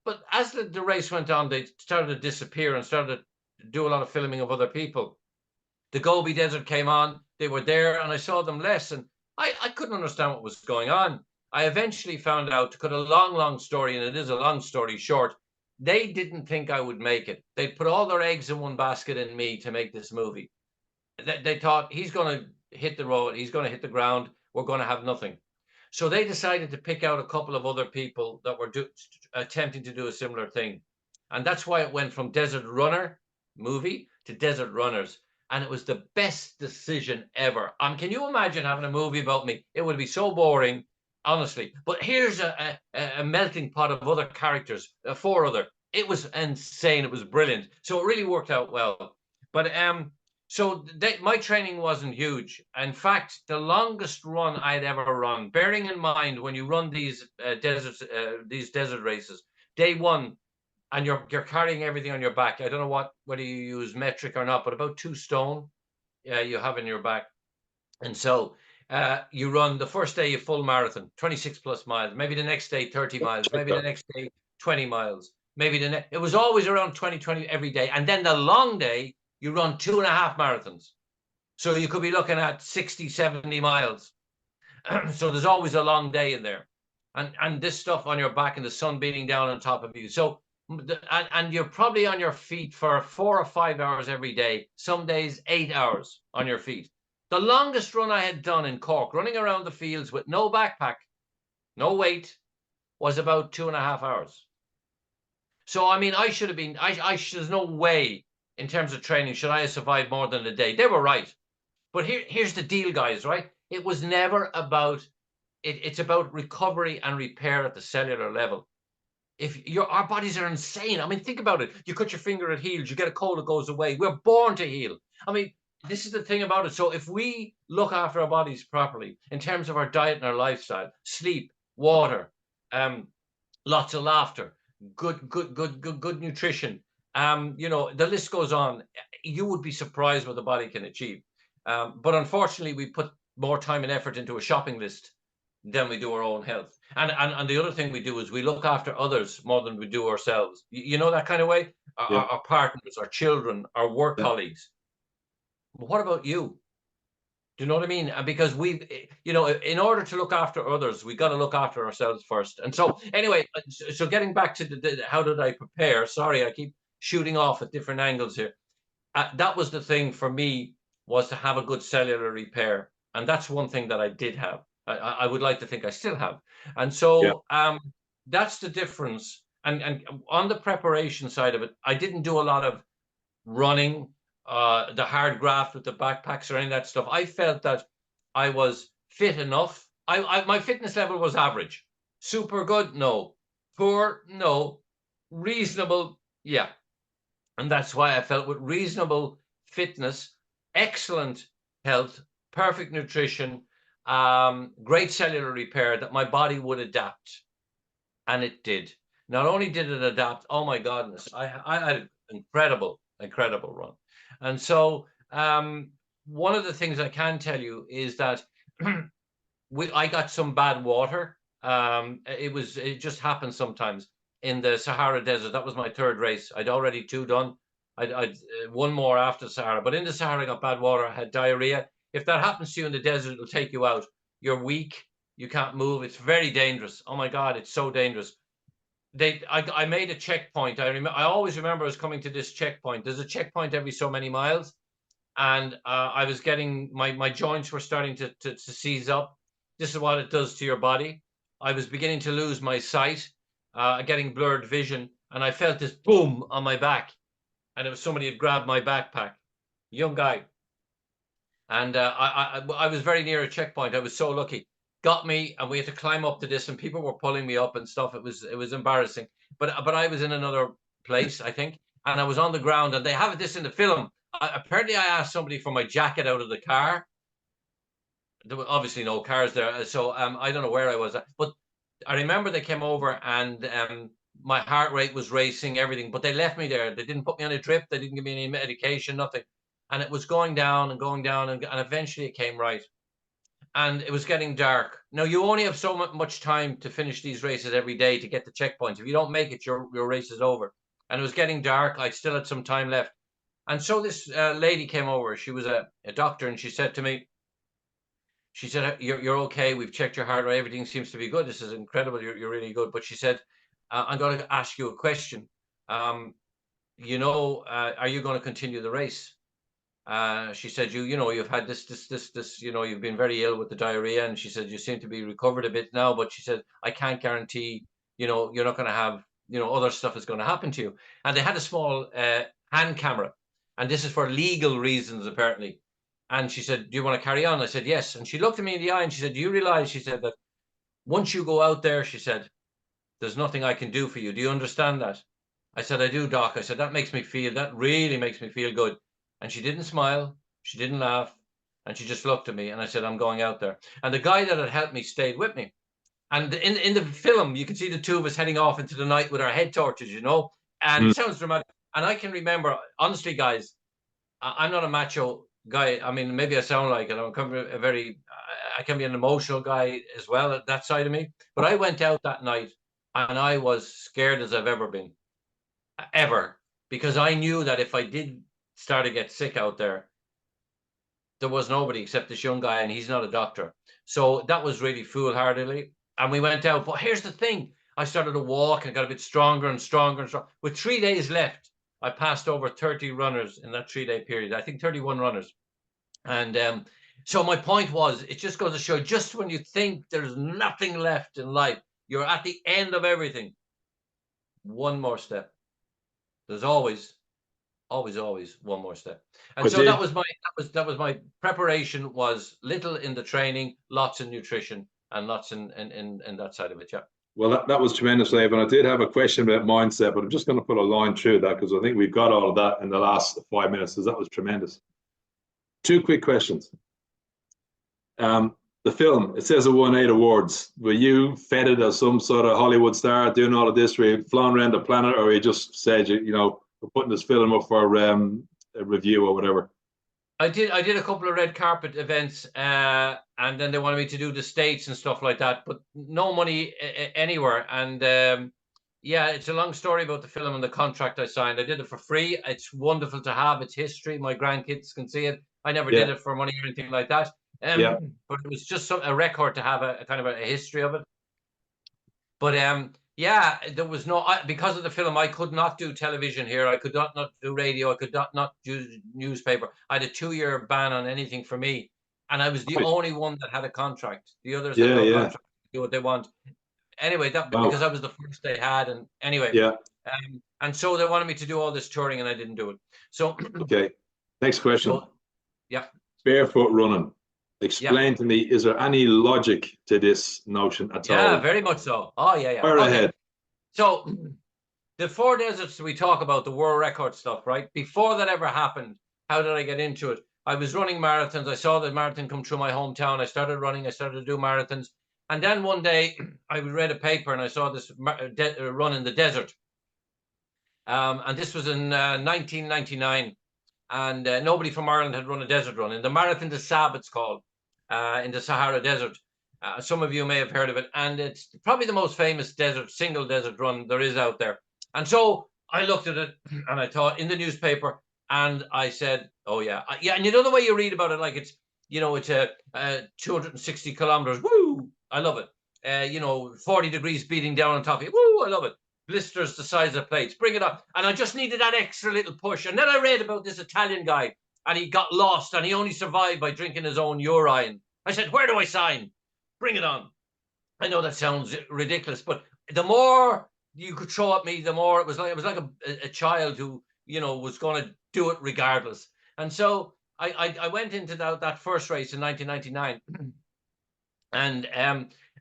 But as the race went on, they started to disappear and started to do a lot of filming of other people. The Gobi Desert came on. They were there and I saw them less. And I couldn't understand what was going on. I eventually found out, to cut a long story, and it is a long story short, they didn't think I would make it. They'd put all their eggs in one basket in me to make this movie. They thought, he's going to hit the road, he's going to hit the ground, we're going to have nothing. So they decided to pick out a couple of other people that were attempting to do a similar thing. And that's why it went from Desert Runner movie to Desert Runners. And it was the best decision ever. Can you imagine having a movie about me? It would be so boring, honestly. But here's a melting pot of other characters, 4 other. It was insane. It was brilliant. So it really worked out well. But so my training wasn't huge. In fact, the longest run I'd ever run, bearing in mind when you run these desert races, day 1, and you're carrying everything on your back. I don't know whether you use metric or not, but about 2 stone you have in your back. And so you run the first day a full marathon, 26 plus miles, maybe the next day 30 miles, maybe the next day 20 miles, maybe it was always around 20 every day. And then the long day, you run 2.5 marathons. So you could be looking at 60, 70 miles. So there's always a long day in there. And this stuff on your back and the sun beating down on top of you. So, and you're probably on your feet for 4 or 5 hours every day. Some days 8 hours on your feet. The longest run I had done in Cork, running around the fields with no backpack, no weight, was about 2.5 hours. So, I mean, I should have been, there's no way in terms of training should I have survived more than a day. They were right. But here's the deal, guys, right? It was never about, it's about recovery and repair at the cellular level. Our bodies are insane. I mean, think about it. You cut your finger, it heals. You get a cold, it goes away. We're born to heal. I mean, this is the thing about it. So if we look after our bodies properly in terms of our diet and our lifestyle, sleep, water, lots of laughter, good nutrition, you know, the list goes on. You would be surprised what the body can achieve. But unfortunately, we put more time and effort into a shopping list than we do our own health. And the other thing we do is we look after others more than we do ourselves. You know, that kind of way? Our partners, our children, our work colleagues. But what about you? Do you know what I mean? And because you know, in order to look after others, we got to look after ourselves first. And so anyway, so getting back to how did I prepare? Sorry, I keep shooting off at different angles here. That was the thing for me, was to have a good cellular repair. And that's one thing that I did have. I would like to think I still have. And so that's the difference. And on the preparation side of it, I didn't do a lot of running, the hard graft with the backpacks or any of that stuff. I felt that I was fit enough. My fitness level was average. Super good? No. Poor? No. Reasonable? Yeah. And that's why I felt with reasonable fitness, excellent health, perfect nutrition, great cellular repair, that my body would adapt. And it did. Not only did it adapt, oh my goodness, I had an incredible run. And so one of the things I can tell you is that I got some bad water. It just happens sometimes in the Sahara Desert. That was my 3rd race. I'd already 2 done. I'd 1 more after Sahara, but in the Sahara I got bad water. I had diarrhea. If that happens to you in the desert, it'll take you out. You're weak. You can't move. It's very dangerous. Oh my God, it's so dangerous. I made a checkpoint. I always remember I was coming to this checkpoint. There's a checkpoint every so many miles, and I was getting my joints were starting to seize up. This is what it does to your body. I was beginning to lose my sight, getting blurred vision, and I felt this boom on my back, and it was somebody had grabbed my backpack. Young guy. And I was very near a checkpoint. I was so lucky. Got me, and we had to climb up to this, and people were pulling me up and stuff. It was embarrassing. But I was in another place, I think, and I was on the ground. And they have this in the film. Apparently, I asked somebody for my jacket out of the car. There were obviously no cars there, so I don't know where I was at. But I remember they came over, and my heart rate was racing, everything. But they left me there. They didn't put me on a drip. They didn't give me any medication, nothing. And it was going down and going down, and eventually it came right. And it was getting dark. Now, you only have so much time to finish these races every day to get the checkpoints. If you don't make it, your race is over. And it was getting dark. I still had some time left. And so this lady came over. She was a doctor, and she said to me, she said, you're okay. We've checked your heart rate. Everything seems to be good. This is incredible. You're really good. But she said, I'm going to ask you a question. Are you going to continue the race? She said, you've had this, you've been very ill with the diarrhea. And she said, you seem to be recovered a bit now, but she said, I can't guarantee, you're not going to have, other stuff is going to happen to you. And they had a small hand camera, and this is for legal reasons, apparently. And she said, do you want to carry on? I said, yes. And she looked at me in the eye and she said, do you realize, she said, that once you go out there, she said, there's nothing I can do for you. Do you understand that? I said, I do, doc. I said, that really makes me feel good. And she didn't smile, she didn't laugh, and she just looked at me. And I said, I'm going out there. And the guy that had helped me stayed with me. And in the film, you can see the two of us heading off into the night with our head torches, and it sounds dramatic. And I can remember, honestly, guys, I'm not a macho guy. I mean, maybe I sound like it. I can be an emotional guy as well, at that side of me. But I went out that night, and I was scared as I've ever been, because I knew that if I did start to get sick out there was nobody except this young guy, and he's not a doctor. So that was really foolhardily. And we went out. But here's the thing. I started to walk and got a bit stronger and stronger and stronger. With 3 days left, I passed over 30 runners in that 3-day period. I think 31 runners. And so my point was, it just goes to show, just when you think there's nothing left in life, you're at the end of everything, one more step. There's always one more step. And so that was my preparation, was little in the training, lots in nutrition, and lots in that side of it. Yeah. Well, that was tremendous, Dave. And I did have a question about mindset, but I'm just going to put a line through that because I think we've got all of that in the last 5 minutes, because that was tremendous. 2 quick questions. The film, it says it won 8 awards. Were you feted as some sort of Hollywood star doing all of this? Were you flown around the planet, or you just said, we're putting this film up for a review or whatever? I did a couple of red carpet events, and then they wanted me to do the States and stuff like that, but no money anywhere. And yeah, it's a long story about the film and the contract I signed. I did it for free. It's wonderful to have. It's history. My grandkids can see it. I never did it for money or anything like that. But it was just a record to have a kind of a history of it. But yeah, there was because of the film, I could not do television here. I could not do radio. I could not do newspaper. I had a 2-year ban on anything for me. And I was the only one that had a contract. The others had no contract to do what they want. Anyway, because I was the first they had. And anyway, and so they wanted me to do all this touring, and I didn't do it. So okay, next question. So, yeah. Barefoot running. Explain to me, is there any logic to this notion at all? Yeah, very much so. Oh, yeah. Fire ahead. So the 4 deserts we talk about, the world record stuff, right? Before that ever happened, how did I get into it? I was running marathons. I saw the marathon come through my hometown. I started running. I started to do marathons. And then one day I read a paper and I saw this run in the desert. And this was in 1999. And nobody from Ireland had run a desert run. In the Marathon des Sables, it's called, in the Sahara Desert. Some of you may have heard of it. And it's probably the most famous single desert run there is out there. And so I looked at it and I thought, in the newspaper, and I said, oh, yeah. And the way you read about it, like it's, it's a 260 kilometers. Woo! I love it. 40 degrees beating down on top of you. Woo! I love it. Blisters the size of plates. Bring it up. And I just needed that extra little push. And then I read about this Italian guy, and he got lost, and he only survived by drinking his own urine. I said, where do I sign? Bring it on. I know that sounds ridiculous, but the more you could throw at me, the more it was like a child who, was going to do it regardless. And so I went into that first race in 1999, and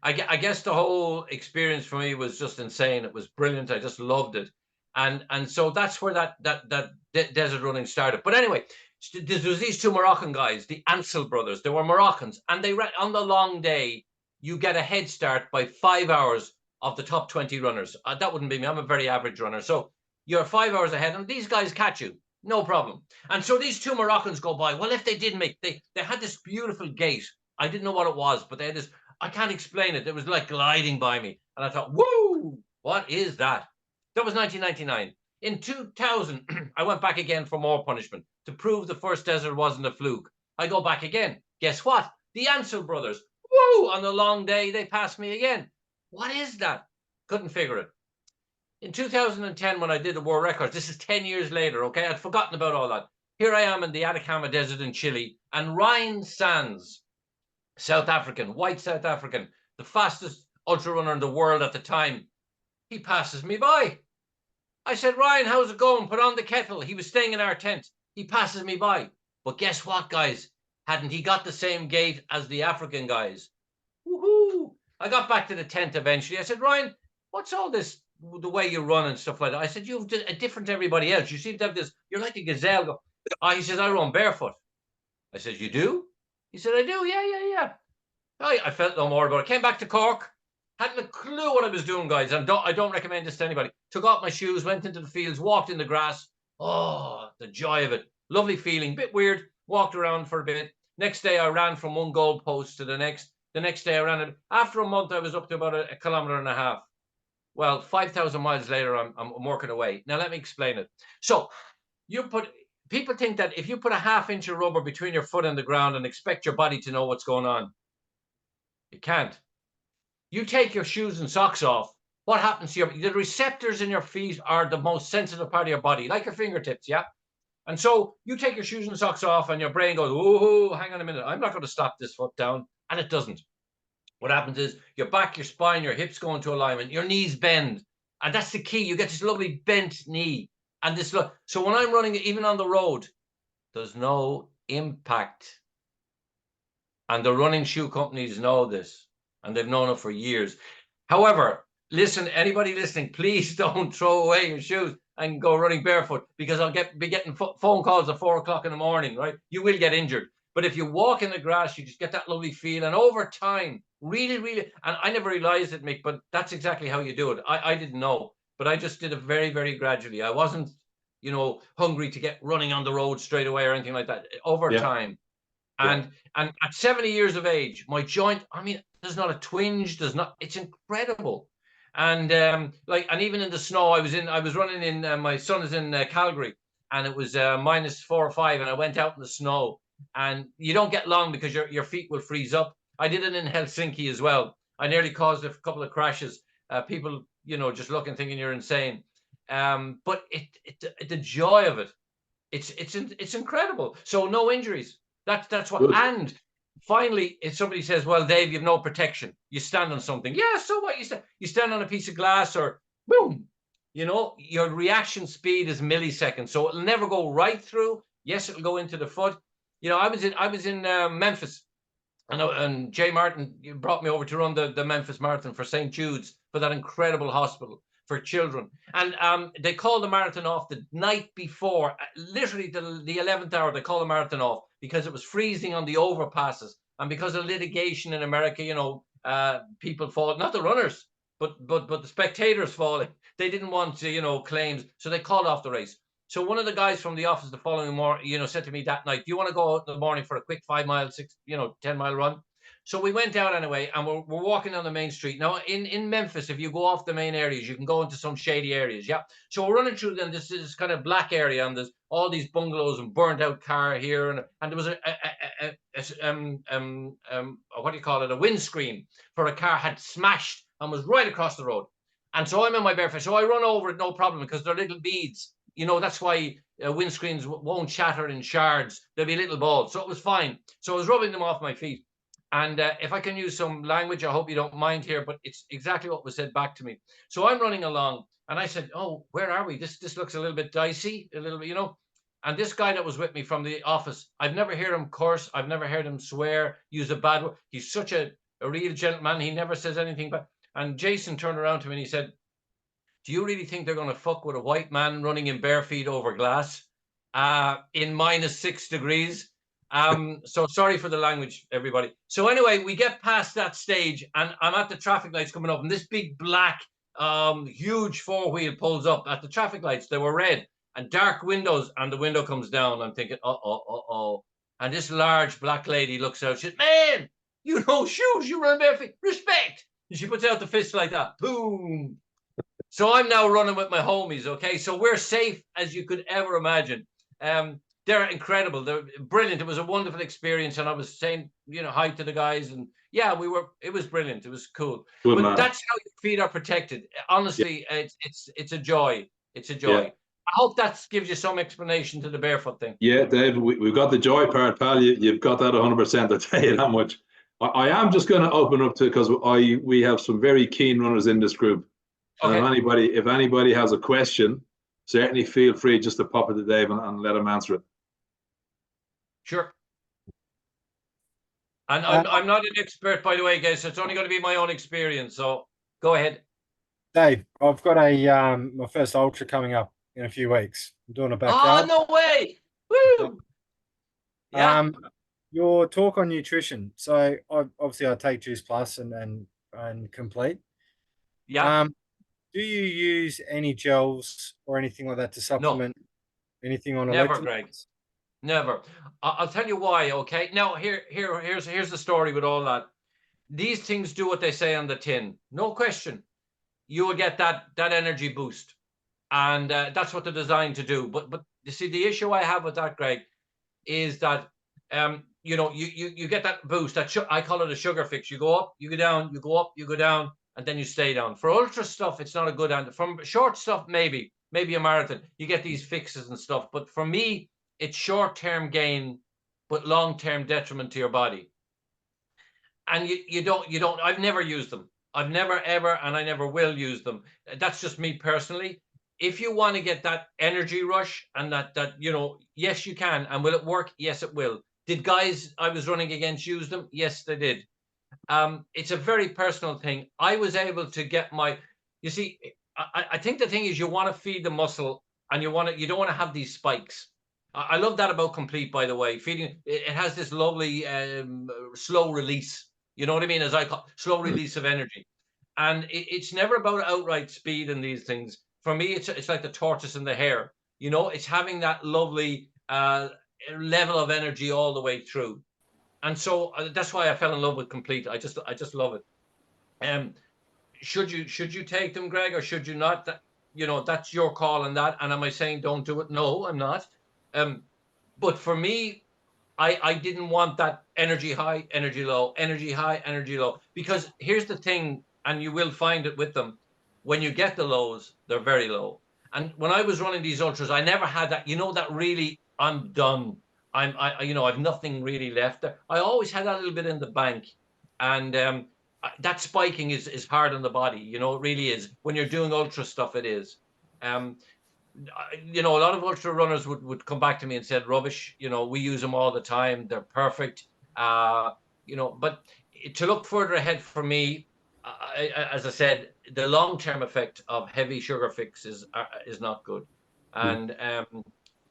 I guess the whole experience for me was just insane. It was brilliant. I just loved it, and so that's where that desert running started. But anyway, there was these two Moroccan guys, the Ansel brothers. They were Moroccans, and they ran on the long day. You get a head start by 5 hours of the top 20 runners. That wouldn't be me. I'm a very average runner, so you're 5 hours ahead, and these guys catch you. No problem. And so these two Moroccans go by. Well, if they did make, they had this beautiful gait. I didn't know what it was, but they had this, I can't explain it. It was like gliding by me. And I thought, whoa, what is that? That was 1999. In 2000, I went back again for more punishment to prove the first desert wasn't a fluke. I go back again. Guess what? The Ansel brothers, whoa, on the long day, they passed me again. What is that? Couldn't figure it. In 2010, when I did the world records, this is 10 years later, okay? I'd forgotten about all that. Here I am in the Atacama Desert in Chile, and Ryan Sands, South African, white South African, the fastest ultra runner in the world at the time, he passes me by. I said, Ryan, how's it going? Put on the kettle. He was staying in our tent. He passes me by. But guess what, guys? Hadn't he got the same gait as the African guys? Woohoo! I got back to the tent eventually. I said, Ryan, what's all this, the way you run and stuff like that? I said, you're different to everybody else. You seem to have this, you're like a gazelle. He says, I run barefoot. I said, you do? He said, I do. Yeah. I felt no more about it. Came back to Cork. Hadn't a clue what I was doing, guys. And I don't recommend this to anybody. Took off my shoes, went into the fields, walked in the grass. Oh, the joy of it. Lovely feeling. Bit weird. Walked around for a bit. Next day, I ran from one goal post to the next. The next day, I ran it. After a month, I was up to about a kilometre and a half. Well, 5,000 miles later, I'm working away. Now, let me explain it. So, people think that if you put a half-inch of rubber between your foot and the ground and expect your body to know what's going on, you can't. You take your shoes and socks off, what happens to the receptors in your feet are the most sensitive part of your body, like your fingertips, yeah? And so you take your shoes and socks off and your brain goes, oh, hang on a minute, I'm not going to stop this foot down. And it doesn't. What happens is your back, your spine, your hips go into alignment, your knees bend. And that's the key. You get this lovely bent knee. And this, so when I'm running, even on the road, there's no impact. And the running shoe companies know this, and they've known it for years. However, listen, anybody listening, please don't throw away your shoes and go running barefoot, because I'll be getting phone calls at 4 o'clock in the morning, right? You will get injured. But if you walk in the grass, you just get that lovely feel. And over time, really, really, and I never realized it, Mick, but that's exactly how you do it. I didn't know, but I just did it very, very gradually. I wasn't, hungry to get running on the road straight away or anything like that. Over time. And at 70 years of age, my joint, there's not a twinge, it's incredible. And and even in the snow, I was running in, my son is in Calgary, and it was -4 or 5, and I went out in the snow, and you don't get long because your feet will freeze up. I did it in Helsinki as well. I nearly caused a couple of crashes. People, just looking, thinking you're insane. But the joy of it, it's incredible. So no injuries. That's what. Good. And finally, if somebody says, well, Dave, you have no protection, you stand on something. Yeah, so what? You stand on a piece of glass, or boom, your reaction speed is milliseconds. So it'll never go right through. Yes, it'll go into the foot. I was in Memphis, and Jay Martin brought me over to run the Memphis Marathon for St. Jude's, for that incredible hospital for children. And they called the marathon off the night before, literally the 11th hour, they called the marathon off because it was freezing on the overpasses. And because of litigation in America, people fall, not the runners, but the spectators falling. They didn't want to, claims. So they called off the race. So one of the guys from the office the following morning, said to me that night, do you want to go out in the morning for a quick 5 mile, 10 mile run? So we went out anyway, and we're walking on the main street. Now, in Memphis, if you go off the main areas, you can go into some shady areas, yeah? So we're running through them, this kind of black area, and there's all these bungalows and burnt-out car here, and there was what do you call it, a windscreen for a car had smashed and was right across the road. And so I'm in my barefoot, so I run over it, no problem, because they're little beads. That's why windscreens won't shatter in shards. There'll be little balls, so it was fine. So I was rubbing them off my feet. And if I can use some language, I hope you don't mind here, but it's exactly what was said back to me. So I'm running along, and I said, oh, where are we? This looks a little bit dicey, a little bit, And this guy that was with me from the office, I've never heard him curse. I've never heard him swear, use a bad word. He's such a real gentleman. He never says anything bad. And Jason turned around to me and he said, do you really think they're going to fuck with a white man running in bare feet over glass in -6 degrees? So sorry for the language, everybody. So anyway, we get past that stage and I'm at the traffic lights coming up and this big black, huge 4-wheel pulls up at the traffic lights. They were red and dark windows and the window comes down. I'm thinking, uh-oh. And this large black lady looks out. She says, man, you know shoes, you run bare feet, respect. And she puts out the fist like that, boom. So I'm now running with my homies, okay? So we're safe as you could ever imagine. They're incredible. They're brilliant. It was a wonderful experience. And I was saying, you know, hi to the guys. And yeah, it was brilliant. It was cool. Good but man. that's how your feet are protected. Honestly, it's a joy. It's a joy. Yeah. I hope that gives you some explanation to the barefoot thing. Yeah, Dave, we've got the joy part, pal. You've got that 100%. I'll tell you that much. I am just going to open up to, because we have some very keen runners in this group. And Okay. if anybody has a question, certainly feel free just to pop it to Dave and let him answer it. Sure. And I'm not an expert, by the way, guys. So it's only going to be my own experience. So go ahead. Dave, I've got my first ultra coming up in a few weeks. I'm doing a backyard. Oh, no way. Woo. Yeah. Your talk on nutrition. So obviously I take Juice Plus and Complete. Yeah. Do you use any gels or anything like that to supplement anything on Never, electrolytes? Greg. Never. I'll tell you why. Okay. Now here's the story with all that. These things do what they say on the tin. No question. You will get that energy boost, and that's what they're designed to do. But you see, the issue I have with that, Greg, is that you know, you get that boost. That I call it a sugar fix. You go up, you go down, you go up, you go down, and then you stay down. For ultra stuff, it's not a good answer. From short stuff, maybe a marathon, you get these fixes and stuff. But for me, it's short-term gain, but long-term detriment to your body. And you don't. I've never used them. I've never ever, and I never will use them. That's just me personally. If you want to get that energy rush and that you know, yes, you can. And will it work? Yes, it will. Did guys I was running against use them? Yes, they did. It's a very personal thing. I was able to get you see, I think the thing is you want to feed the muscle and you don't want to have these spikes. I love that about Complete, by the way. Feeding it has this lovely slow release. You know what I mean? As I call slow release of energy. And it's never about outright speed in these things. For me, it's like the tortoise and the hare. You know, it's having that lovely level of energy all the way through. And so that's why I fell in love with Complete. I just love it. Should you take them, Greg, or should you not? That, you know, that's your call on that. And am I saying don't do it? No, I'm not. But for me, I didn't want that energy high, energy low, energy high, energy low. Because here's the thing, and you will find it with them. When you get the lows, they're very low. And when I was running these ultras, I never had that, you know, that really, I'm done. You know, I've nothing really left there. I always had that little bit in the bank. And that spiking is hard on the body. You know, it really is. When you're doing ultra stuff, it is. You know, a lot of ultra runners would come back to me and said, rubbish, you know, we use them all the time. They're perfect. You know, but to look further ahead for me, as I said, the long-term effect of heavy sugar fixes is not good. And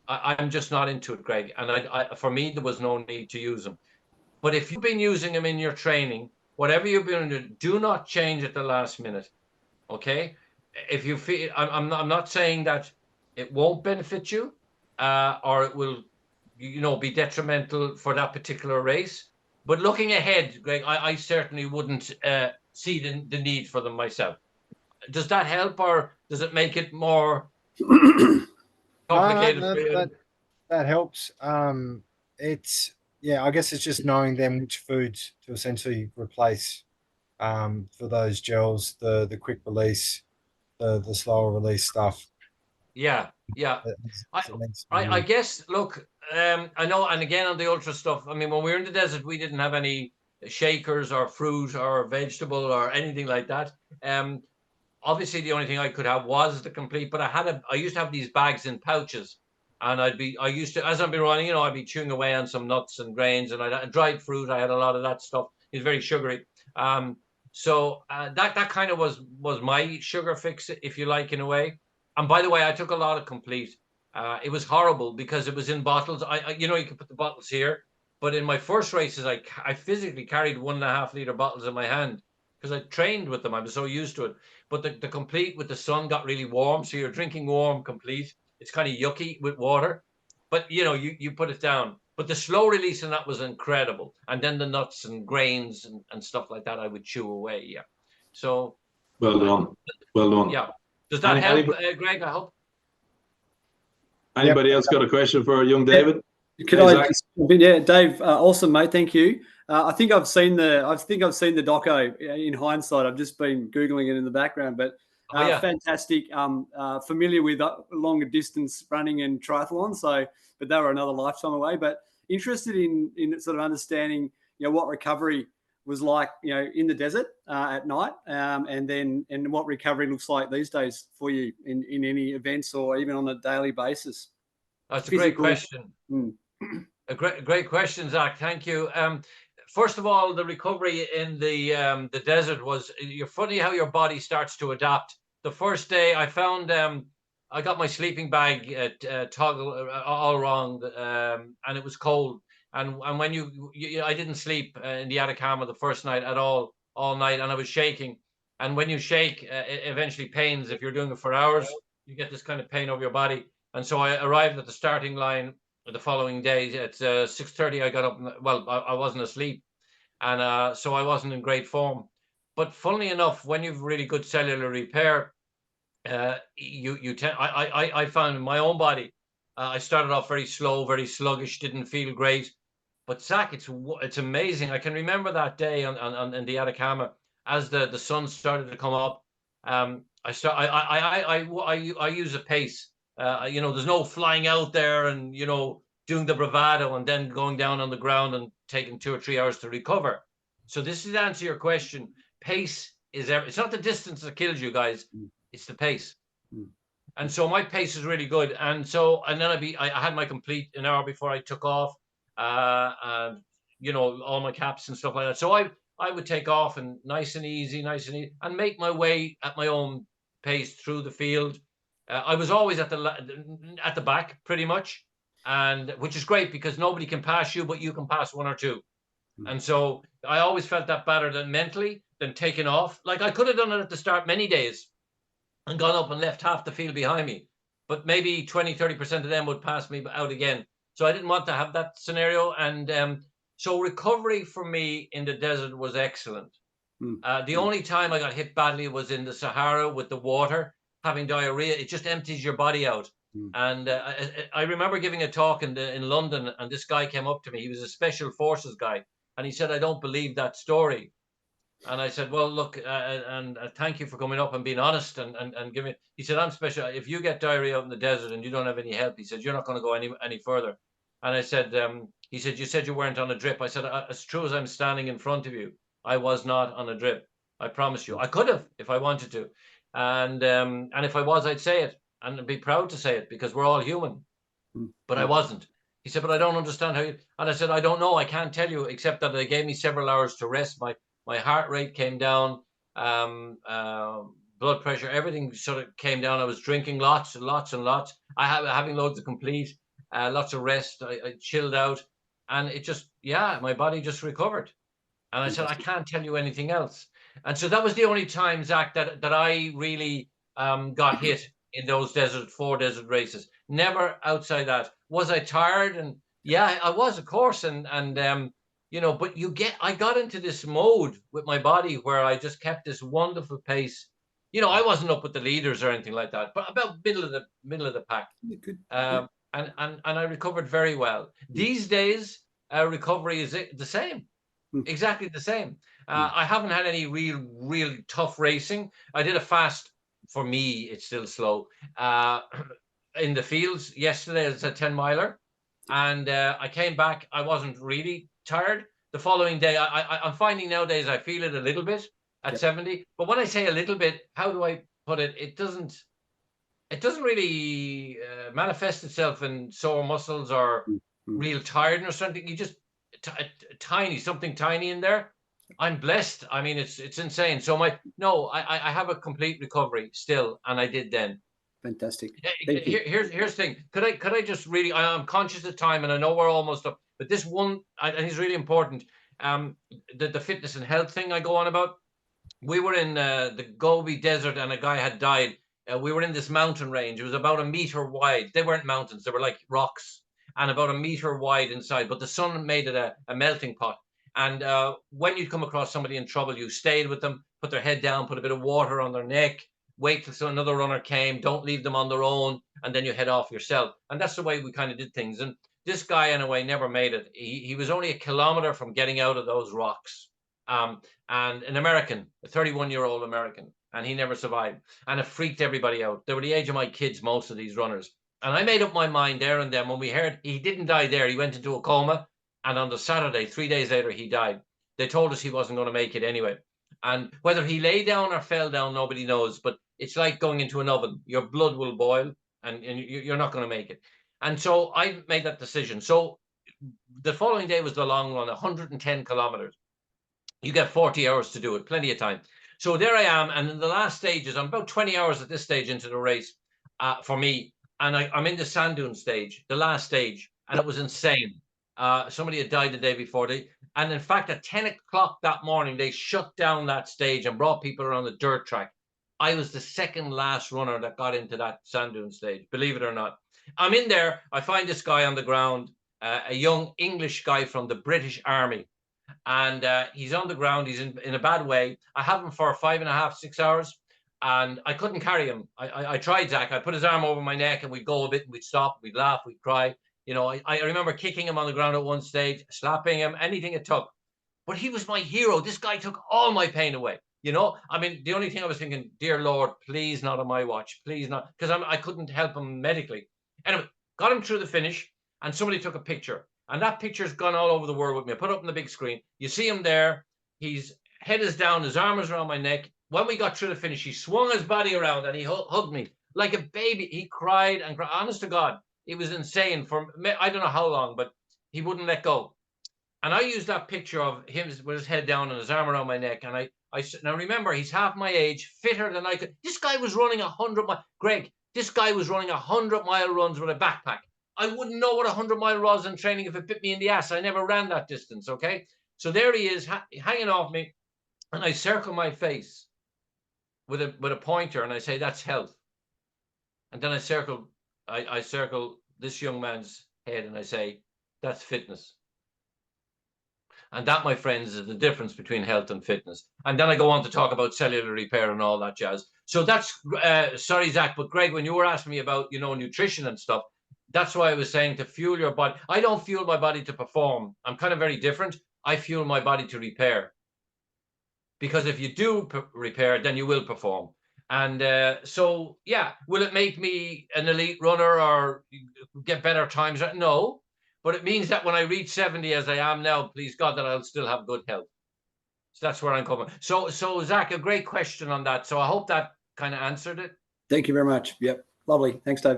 I'm just not into it, Greg. And for me, there was no need to use them. But if you've been using them in your training, whatever you've been doing, do not change at the last minute. Okay? If you feel, I'm not saying that it won't benefit you, or it will, you know, be detrimental for that particular race. But looking ahead, Greg, I certainly wouldn't see the need for them myself. Does that help, or does it make it more complicated? That helps. I guess it's just knowing then which foods to essentially replace for those gels, the quick release, the slower release stuff. Yeah. I guess, look, I know, and again on the ultra stuff, I mean, when we were in the desert, we didn't have any shakers or fruit or vegetable or anything like that. Obviously, the only thing I could have was the Complete, but I used to have these bags in pouches, And I used to, as I've been running, I'd be chewing away on some nuts and grains, and dried fruit. I had a lot of that stuff. It's very sugary. So that kind of was my sugar fix, if you like, in a way. And by the way, I took a lot of Complete. It was horrible because it was in bottles. You could put the bottles here, but in my first races, I physically carried 1.5 liter bottles in my hand because I trained with them. I was so used to it. But the Complete with the sun got really warm, so you're drinking warm Complete. It's kind of yucky with water, but you put it down. But the slow release in that was incredible. And then the nuts and grains and stuff like that, I would chew away. Yeah. So. Well done. Well done. Yeah. Does that help, Greg? I hope. Anybody else got a question for young David? Could I? Yeah, Dave. Awesome, mate. Thank you. I think I've seen the doco in hindsight. I've just been Googling it in the background, but fantastic. Familiar with longer distance running and triathlon, but they were another lifetime away. But interested in sort of understanding, what recovery was like, in the desert at night, and what recovery looks like these days for you in any events or even on a daily basis. That's a great question. A great question, Zach. Thank you. First of all, the recovery in the desert was, you're funny how your body starts to adapt. The first day I found, I got my sleeping bag toggle all wrong, and it was cold. And when I didn't sleep in the Atacama the first night at all night, and I was shaking. And when you shake, it eventually pains. If you're doing it for hours, you get this kind of pain over your body. And so I arrived at the starting line the following day at 6:30. I got up. I wasn't asleep, and so I wasn't in great form. But funnily enough, when you've really good cellular repair, I found in my own body, I started off very slow, very sluggish, didn't feel great. But Zach, it's amazing. I can remember that day in the Atacama as the sun started to come up. I use a pace. There's no flying out there and doing the bravado and then going down on the ground and taking 2 or 3 hours to recover. So this is to answer your question. Pace is it's not the distance that kills you, guys. It's the pace. And so my pace is really good. And then I had my Complete an hour before I took off. All my caps and stuff like that. So I would take off and nice and easy and make my way at my own pace through the field. I was always at the back pretty much, and which is great because nobody can pass you, but you can pass one or two. And so I always felt that better than mentally than taking off. Like I could have done it at the start many days and gone up and left half the field behind me, but maybe 20-30% of them would pass me out again. So I didn't want to have that scenario. And so recovery for me in the desert was excellent. The only time I got hit badly was in the Sahara with the water, having diarrhea. It just empties your body out. And I remember giving a talk in London, and this guy came up to me. He was a special forces guy. And he said, "I don't believe that story." And I said, "Well, look, and thank you for coming up and being honest and giving." He said, "I'm special. If you get diarrhea out in the desert and you don't have any help," he said, "you're not going to go any further." And I said, he said, "You said you weren't on a drip." I said, "As true as I'm standing in front of you, I was not on a drip. I promise you. I could have if I wanted to. And if I was, I'd say it and I'd be proud to say it because we're all human. But I wasn't." He said, "But I don't understand how you," and I said, "I don't know. I can't tell you except that they gave me several hours to rest. My heart rate came down, blood pressure, everything sort of came down. I was drinking lots and lots and lots. Having loads of Complete, lots of rest. I chilled out, and it just, my body just recovered." And I said, "I can't tell you anything else." And so that was the only time, Zach, that I really got hit in those 4 desert races. Never outside that. Was I tired? And yeah, I was, of course. And but I got into this mode with my body where I just kept this wonderful pace. I wasn't up with the leaders or anything like that, but about middle of the pack. And I recovered very well. These days, recovery is the same, exactly the same. I haven't had any real tough racing. I did a fast. For me, it's still slow. In the fields yesterday, it's a 10-miler, and I came back. I wasn't really tired. The following day, I'm finding nowadays I feel it a little bit at 70. But when I say a little bit, how do I put it? It doesn't. it doesn't really manifest itself in sore muscles or real tiredness or something. You just something tiny in there. I'm blessed. I mean, it's insane. So I have a complete recovery still, and I did then. Fantastic. Thank you. Here's the thing. Could I just really? I'm conscious of time, and I know we're almost up. But this one, I think, is really important. The fitness and health thing I go on about. We were in the Gobi Desert, and a guy had died. We were in this mountain range. It was about 1 meter wide. They weren't mountains; they were like rocks, and about 1 meter wide inside. But the sun made it a melting pot. And when you come across somebody in trouble, you stayed with them, put their head down, put a bit of water on their neck, wait till another runner came, don't leave them on their own, and then you head off yourself. And that's the way we kind of did things. And this guy, in a way, never made it. He was only 1 kilometer from getting out of those rocks. And an American, a 31-year-old American, and he never survived. And it freaked everybody out. They were the age of my kids, most of these runners. And I made up my mind there and then when we heard he didn't die there. He went into a coma. And on the Saturday, 3 days later, he died. They told us he wasn't going to make it anyway. And whether he lay down or fell down, nobody knows. But it's like going into an oven. Your blood will boil and you're not going to make it. And so I made that decision. So the following day was the long run, 110 kilometers. You get 40 hours to do it, plenty of time. So there I am. And in the last stages, I'm about 20 hours at this stage into the race for me. And I'm in the sand dune stage, the last stage. And it was insane. Somebody had died the day before. And in fact, at 10 o'clock that morning, they shut down that stage and brought people around the dirt track. I was the second last runner that got into that sand dune stage, believe it or not. I'm in there. I find this guy on the ground, a young English guy from the British Army. And he's on the ground. He's in a bad way. I have him for 5.5, 6 hours. And I couldn't carry him. I tried, Zach. I put his arm over my neck and we'd go a bit and we'd stop, we'd laugh, we'd cry. You know, I remember kicking him on the ground at one stage, slapping him, anything it took. But he was my hero. This guy took all my pain away. You know, I mean, the only thing I was thinking, dear Lord, please not on my watch, please not, because I couldn't help him medically. Anyway, got him through the finish, and somebody took a picture. And that picture's gone all over the world with me. I put it up on the big screen. You see him there. His head is down, his arm is around my neck. When we got through the finish, he swung his body around and he hugged me like a baby. He cried and cried. Honest to God. It was insane for I don't know how long, but he wouldn't let go. And I used that picture of him with his head down and his arm around my neck. And I now remember, he's half my age, fitter than I could. This guy was running 100 miles. Greg, this guy was running 100-mile runs with a backpack. I wouldn't know what 100-mile was in training if it bit me in the ass. I never ran that distance, okay? So there he is, hanging off me. And I circle my face with a pointer and I say, that's health. And then I circle this young man's head and I say, that's fitness. And that, my friends, is the difference between health and fitness. And then I go on to talk about cellular repair and all that jazz. So that's, sorry, Zach, but Greg, when you were asking me about, you know, nutrition and stuff, that's why I was saying to fuel your body. I don't fuel my body to perform. I'm kind of very different. I fuel my body to repair. Because if you do repair, then you will perform. And so, yeah, will it make me an elite runner or get better times? No, but it means that when I reach 70, as I am now, please God, that I'll still have good health. So that's where I'm coming. So Zach, a great question on that. So I hope that kind of answered it. Thank you very much. Yep. Lovely. Thanks, Dave.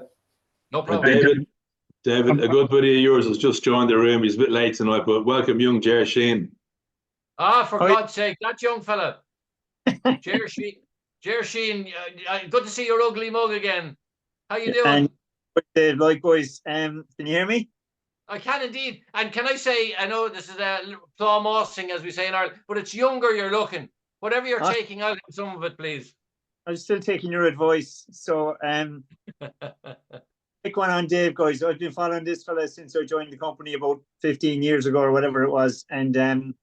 No problem. David, a good buddy of yours has just joined the room. He's a bit late tonight, but welcome, young Ger Sheen. Ah, for God's sake, that young fella. Ger Sheen, good to see your ugly mug again. How you doing? And likewise, can you hear me? I can indeed. And can I say, I know this is a Claw Mossing, as we say in Ireland, but it's younger you're looking. Whatever you're taking, I'll get some of it, please. I'm still taking your advice. So, quick one on Dave, guys. I've been following this fella since I joined the company about 15 years ago or whatever it was. And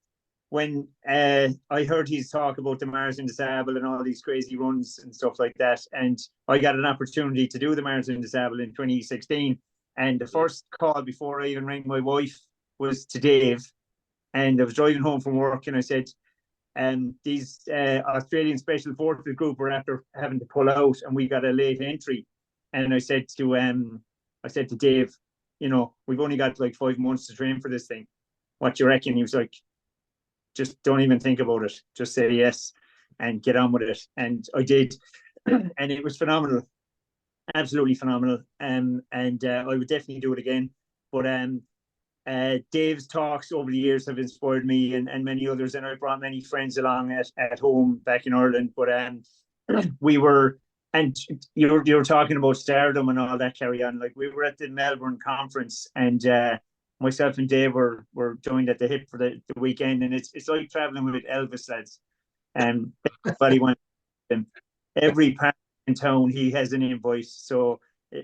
when I heard his talk about the Marathon des Sables and all these crazy runs and stuff like that, and I got an opportunity to do the Marathon des Sables in 2016. And the first call before I even rang my wife was to Dave. And I was driving home from work and I said, these Australian Special Forces group were after having to pull out and we got a late entry. And I said to Dave, you know, we've only got like 5 months to train for this thing. What do you reckon? He was like, just don't even think about it. Just say yes and get on with it. And I did. And it was phenomenal. absolutely phenomenal. And I would definitely do it again. But Dave's talks over the years have inspired me and many others, and I brought many friends along at home back in Ireland. But we were, and you were talking about stardom and all that, carry on. Like, we were at the Melbourne conference, and myself and Dave were joined at the hip for the weekend, and it's like traveling with Elvis, lads. Everybody went. Every part in town, he has an invoice. So,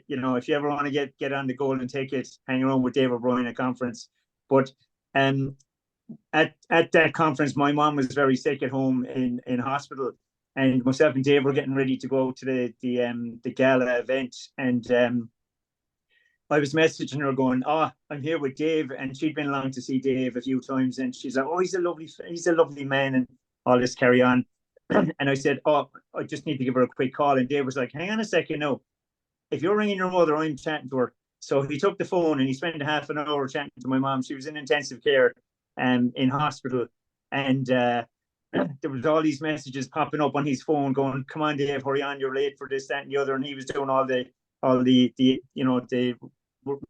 you know, if you ever want to get on the golden ticket, hang around with Dave O'Brien at conference. But at that conference, my mom was very sick at home in hospital, and myself and Dave were getting ready to go to the gala event, and I was messaging her going, "Oh, I'm here with Dave," and she'd been along to see Dave a few times, and she's like, "Oh, he's a lovely man," and all this carry on. And I said, "Oh, I just need to give her a quick call." And Dave was like, "Hang on a second, no. If you're ringing your mother, I'm chatting to her." So he took the phone and he spent half an hour chatting to my mom. She was in intensive care in hospital. And there was all these messages popping up on his phone going, "Come on, Dave, hurry on, you're late for this, that, and the other." And he was doing all the you know, the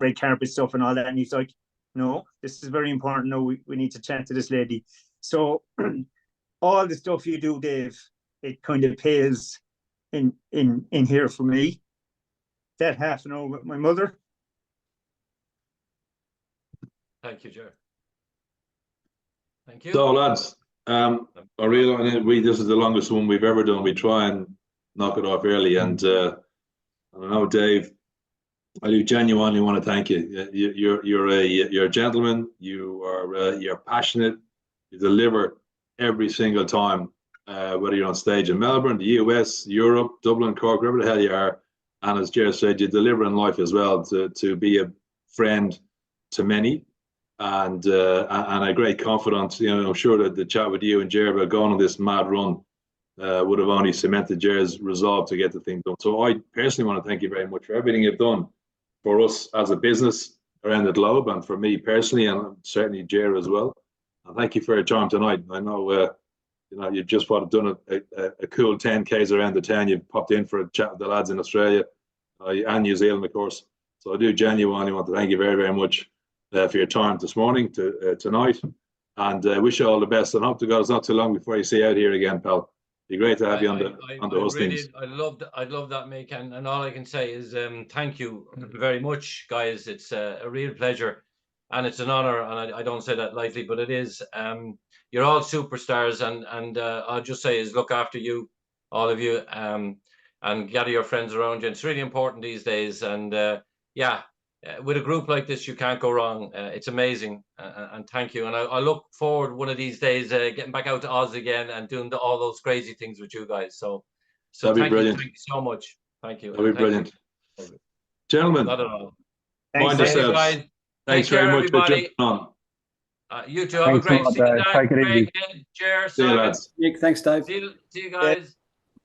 red carpet stuff and all that. And he's like, "No, this is very important. No, we need to chat to this lady." So all the stuff you do, Dave, it kind of pays in here for me. That half an hour with my mother. Thank you, Ger. Thank you. So, lads, I realize this is the longest one we've ever done. We try and knock it off early, and I know, Dave, I do genuinely want to thank you. You're a gentleman. You're passionate. You deliver every single time, whether you're on stage in Melbourne, the US, Europe, Dublin, Cork, wherever the hell you are. And as Ger said, you deliver in life as well, to be a friend to many, and a great confidant. You know, I'm sure that the chat with you and Ger about going on this mad run would have only cemented Ger's resolve to get the thing done. So I personally want to thank you very much for everything you've done for us as a business around the globe, and for me personally, and certainly Ger as well. And thank you for your time tonight. I know you know, you've just done a cool 10Ks around the town. You've popped in for a chat with the lads in Australia and New Zealand, of course. So I do genuinely want to thank you very, very much for your time this morning, tonight, and wish you all the best. And hope to God it's not too long before you see you out here again, pal. It'd be great to have you on the hostings. I love that, Mick, and all I can say is thank you very much, guys. It's a real pleasure, and it's an honor, and I don't say that lightly, but it is. You're all superstars, and I'll just say is look after you, all of you, and gather your friends around you. It's really important these days, and yeah, with a group like this, you can't go wrong. It's amazing, and thank you. And I look forward one of these days getting back out to Oz again and doing all those crazy things with you guys. So that'd be brilliant. Thank you so much. Thank you. That'd be brilliant. Gentlemen, not at all. Mind yourselves. Guys. Thanks very much for jumping on. You two have a great season. Take it easy. See you, lads. Thanks, Dave. See you guys.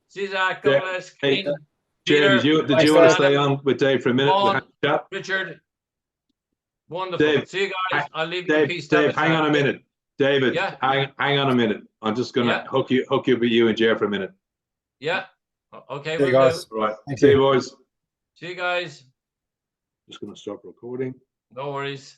See you, Zach. God bless. Hey, Ger, did you want to stay on with Dave for a minute? Richard. Wonderful. Dave, see you guys. I'll leave you in peace. Dave, hang on a minute. David, yeah. hang on a minute. I'm just going to hook you with you and Ger for a minute. Yeah. Okay. See you guys. Right. See you, boys. See you guys. Just going to stop recording. No worries.